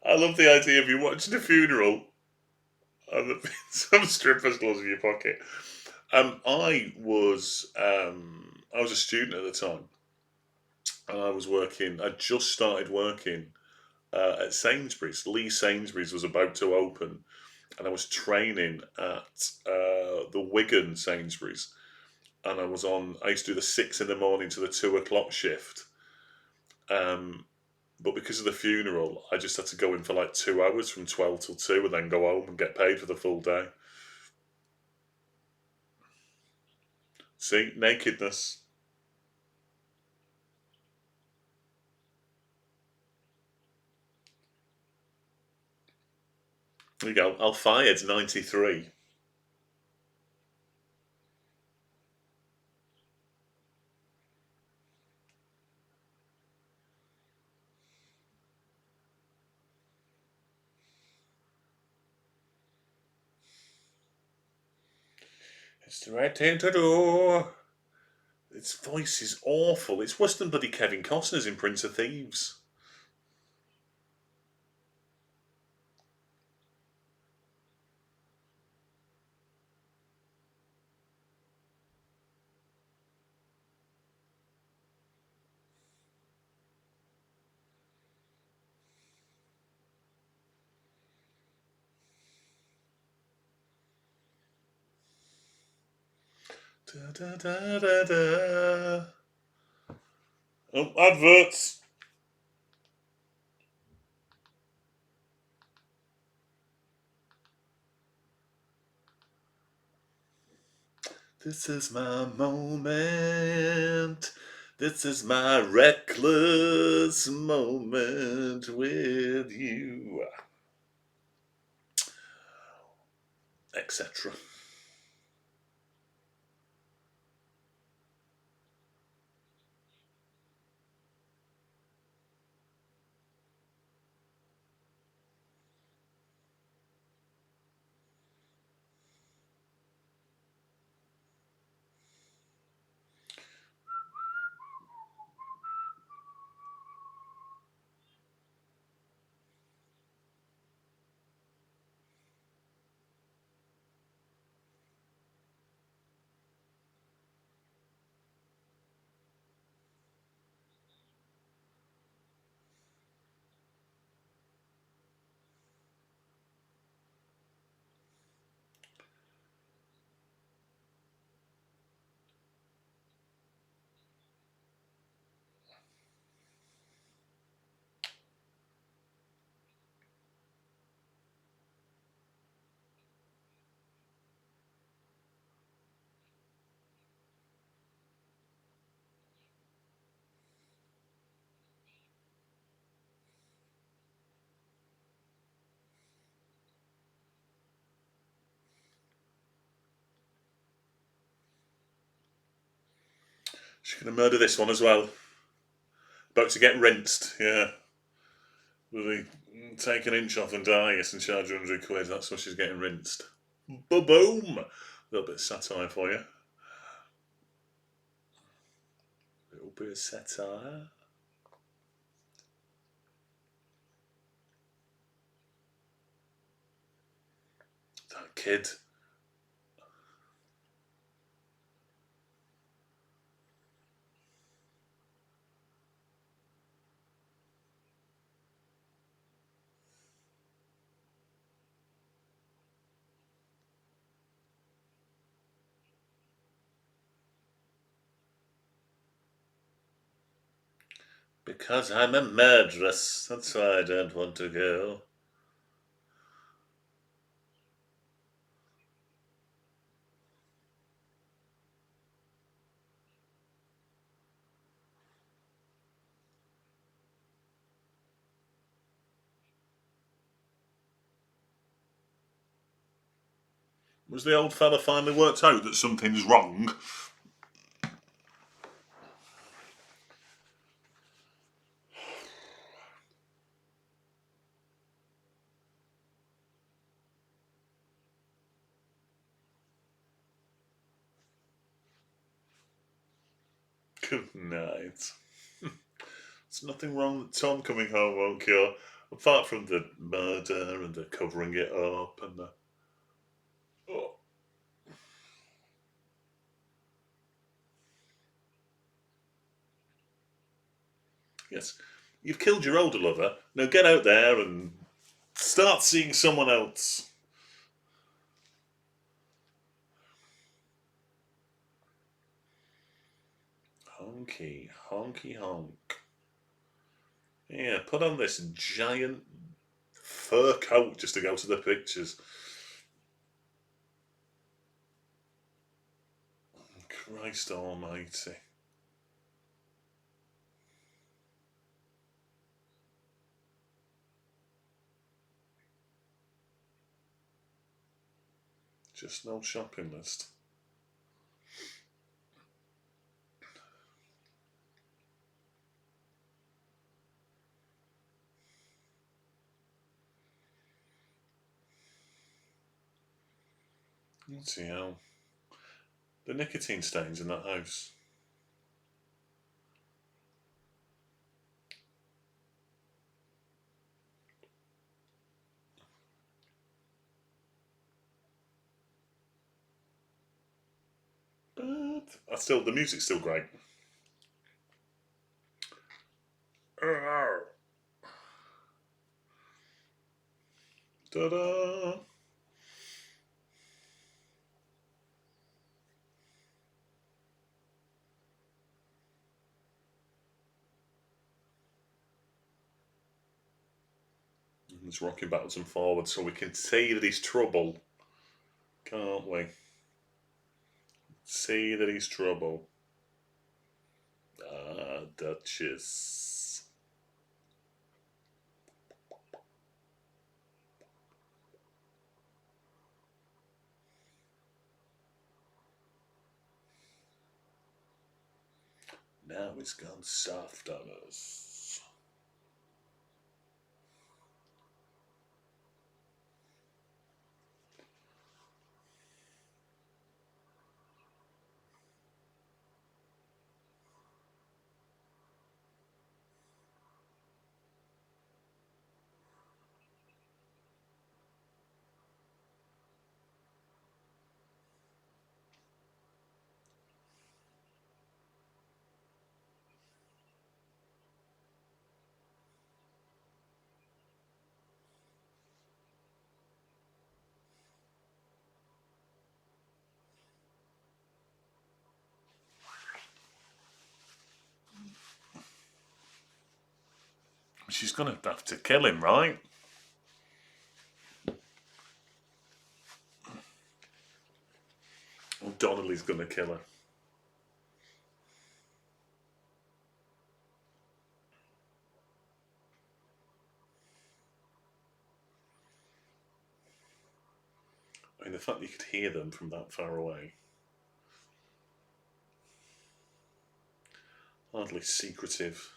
I love the idea of you watching a funeral and there being some strippers clothes in your pocket. I was a student at the time, and I was working. I just started working at Sainsbury's. Lee Sainsbury's was about to open, and I was training at the Wigan Sainsbury's. And I was on. I used to do the 6 in the morning to the 2 o'clock shift. Um, but because of the funeral, I just had to go in for like 2 hours from 12 till 2, and then go home and get paid for the full day. See, nakedness. There you go. Al-Fayed's 93. It's the right thing to do. Its voice is awful. It's worse than bloody Kevin Costner's in Prince of Thieves. Da, da, da, da, da. Oh, adverts. This is my moment. This is my reckless moment with you, etc. She's going to murder this one as well. About to get rinsed, yeah. Will he take an inch off and die? Yes, and charge 100 quid. That's what she's getting rinsed. Boom! A little bit of satire for you. A little bit of satire. That kid. Because I'm a murderess. That's why I don't want to go. Was the old fella finally worked out that something's wrong? Good night. There's nothing wrong that Tom coming home won't cure, apart from the murder and the covering it up and the. Oh, yes, you've killed your older lover. Now get out there and start seeing someone else. Honky, honky, honk. Yeah, put on this giant fur coat just to go to the pictures. Christ almighty. Just an old shopping list. Let's see how the nicotine stains in that house. But the music's still great. Ta-da! He's rocking backwards and forwards so we can see that he's trouble. Can't we? See that he's trouble. Ah, Duchess. Now he's gone soft on us. She's going to have to kill him, right? Or Donnelly's going to kill her. I mean, the fact that you could hear them from that far away. Hardly secretive.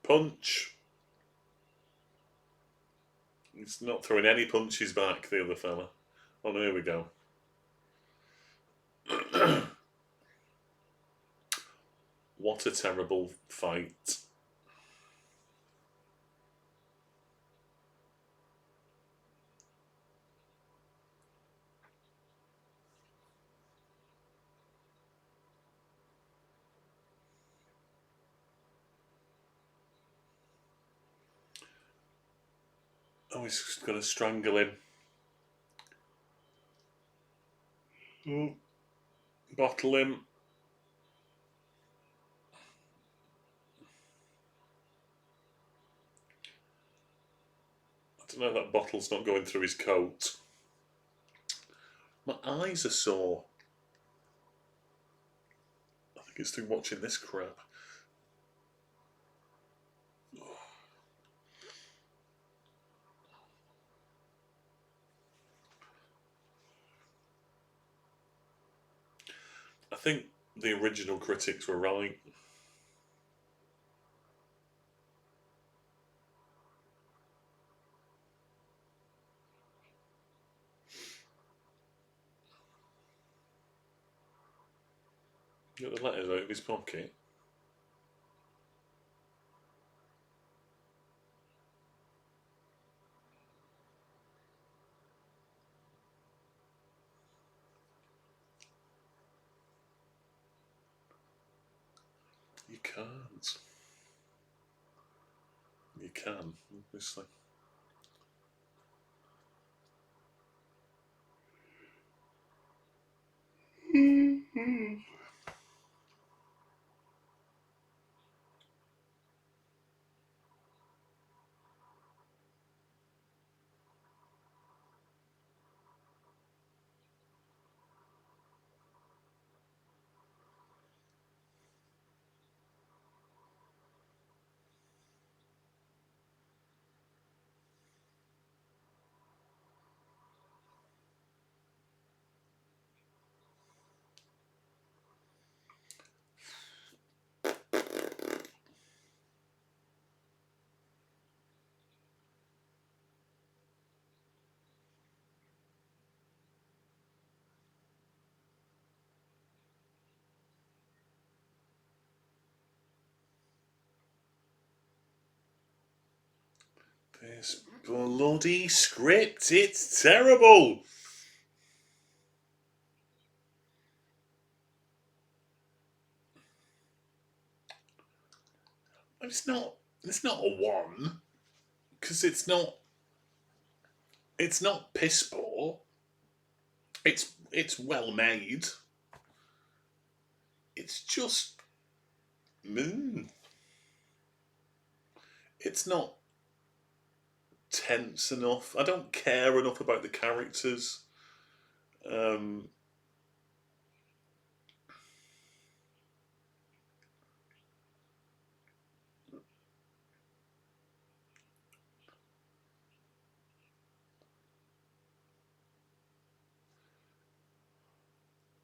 Punch. He's not throwing any punches back, the other fella. Oh, no, here we go. What a terrible fight. Oh, he's going to strangle him. Oh, bottle him. I don't know, that bottle's not going through his coat. My eyes are sore. I think it's through watching this crap. I think the original critics were right. Got the letters out of his pocket. You can't. You can, obviously. This bloody script, it's terrible. It's not a one, because it's not piss poor. It's well made. It's just it's not tense enough. I don't care enough about the characters. Um,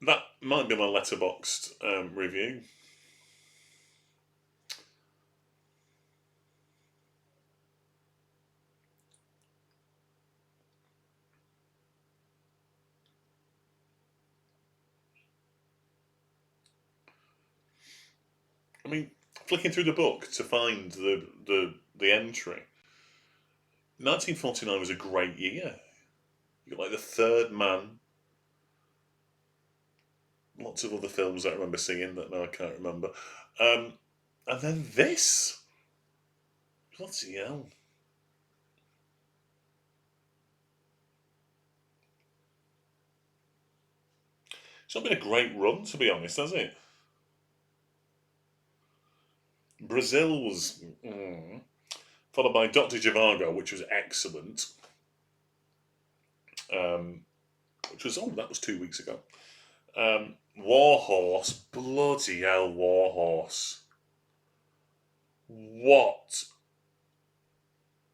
that might be my letterboxed review. I mean, flicking through the book to find the entry. 1949 was a great year. You got like The Third Man, lots of other films I remember seeing that now I can't remember. Um, and then this. Bloody hell. It's not been a great run, to be honest, has it? Brazil was followed by Doctor Zhivago, which was excellent. Um, which was that was 2 weeks ago. Warhorse, bloody hell, Warhorse! What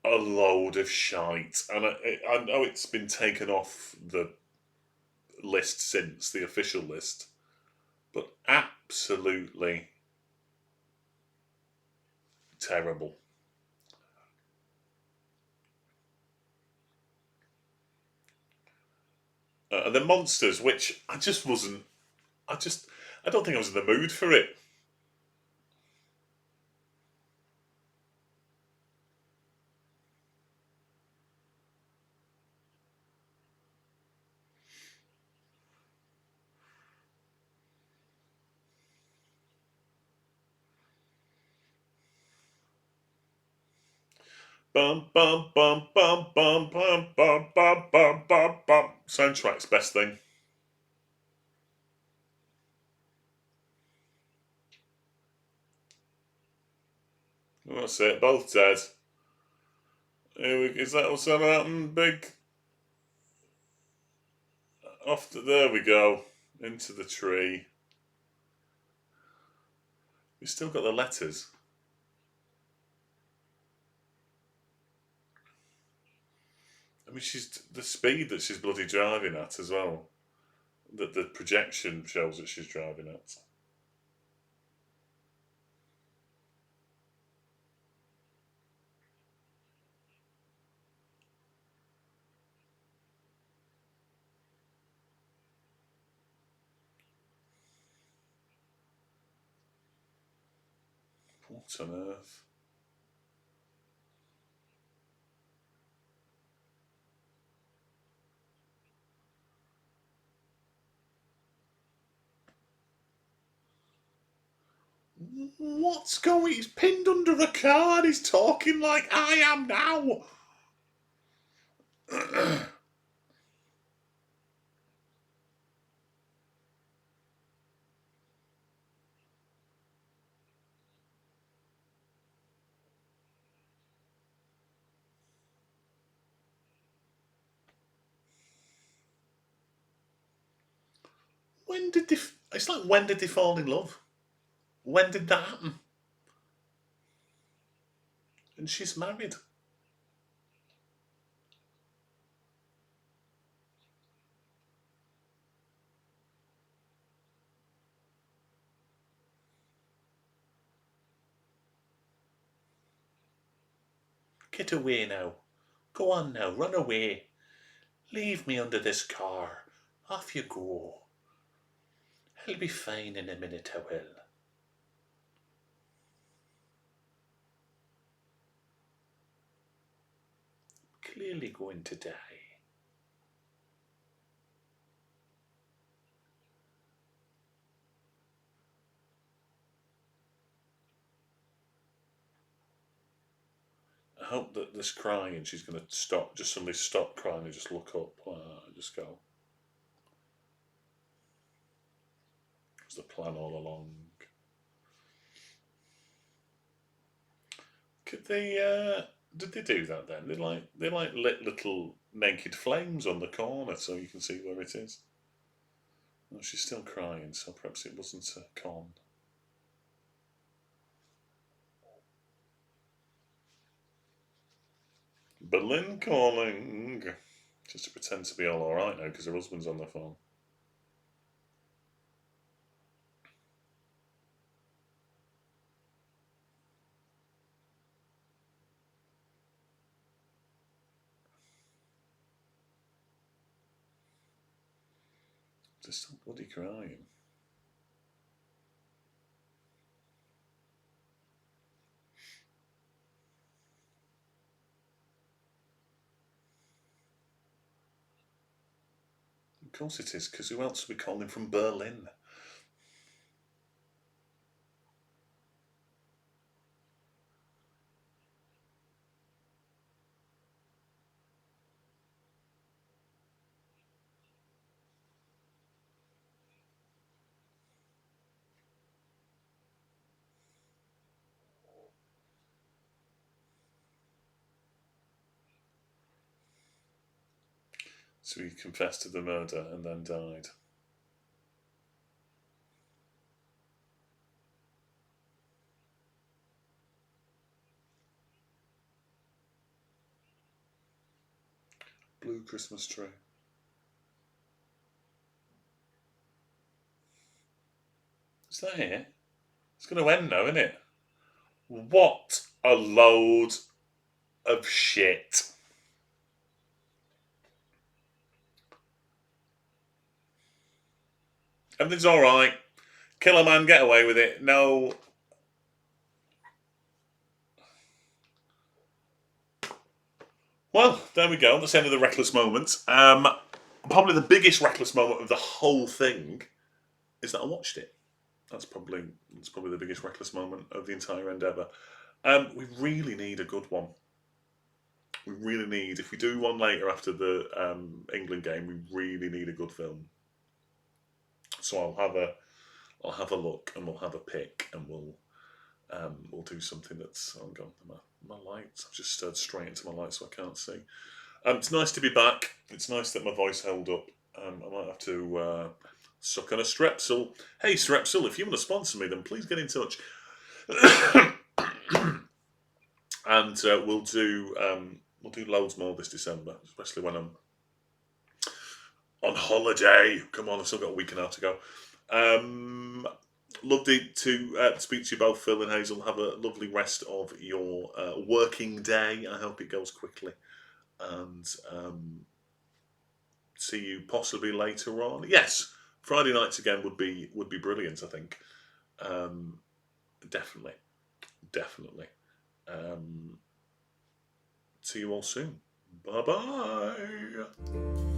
a load of shite! And I know it's been taken off the list since the official list, but absolutely terrible. And the monsters, which I just wasn't. I don't think I was in the mood for it. Bum bum bum bum bum bum bum bum bum bum bum. Soundtrack's best thing. That's it. Both dead. Is that what's going to happen? Big. There we go. Into the tree. We've still got the letters. I mean, she's the speed that she's bloody driving at as well. That the projection shows that she's driving at. What on earth? What's going? He's pinned under a car. He's talking like I am now. When did they? It's like when did they fall in love? When did that happen? And she's married. Get away now. Go on now, run away. Leave me under this car. Off you go. I'll be fine in a minute, I will. clearly going to die. I hope that this crying, she's going to stop, just suddenly stop crying and just look up and just go. It was the plan all along. Could they? Did they do that then? They lit little naked flames on the corner so you can see where it is. Oh, she's still crying, so perhaps it wasn't a con. Berlin calling. Just to pretend to be all alright now because her husband's on the phone. Just still bloody crying. Of course it is, because who else are we calling from Berlin? So he confessed to the murder and then died. Blue Christmas tree. Is that it? It's going to end now, isn't it? What a load of shit. Everything's alright. Kill a man, get away with it. No. Well, there we go. That's the end of the reckless moment. Probably the biggest reckless moment of the whole thing is that I watched it. That's probably the biggest reckless moment of the entire endeavour. We really need a good one. We really need, if we do one later after the England game, we really need a good film. So I'll have a look and we'll have a pick and we'll do something that's. Oh God, my lights. I've just stared straight into my lights, so I can't see. It's nice to be back. It's nice that my voice held up. I might have to suck on a Strepsil. Hey Strepsil, if you want to sponsor me, then please get in touch. And we'll do loads more this December, especially when I'm on holiday. Come on, I've still got a week and a half to go. Lovely to speak to you both, Phil and Hazel. Have a lovely rest of your working day. I hope it goes quickly. And see you possibly later on. Yes, Friday nights again would be brilliant, I think. Definitely. See you all soon. Bye bye.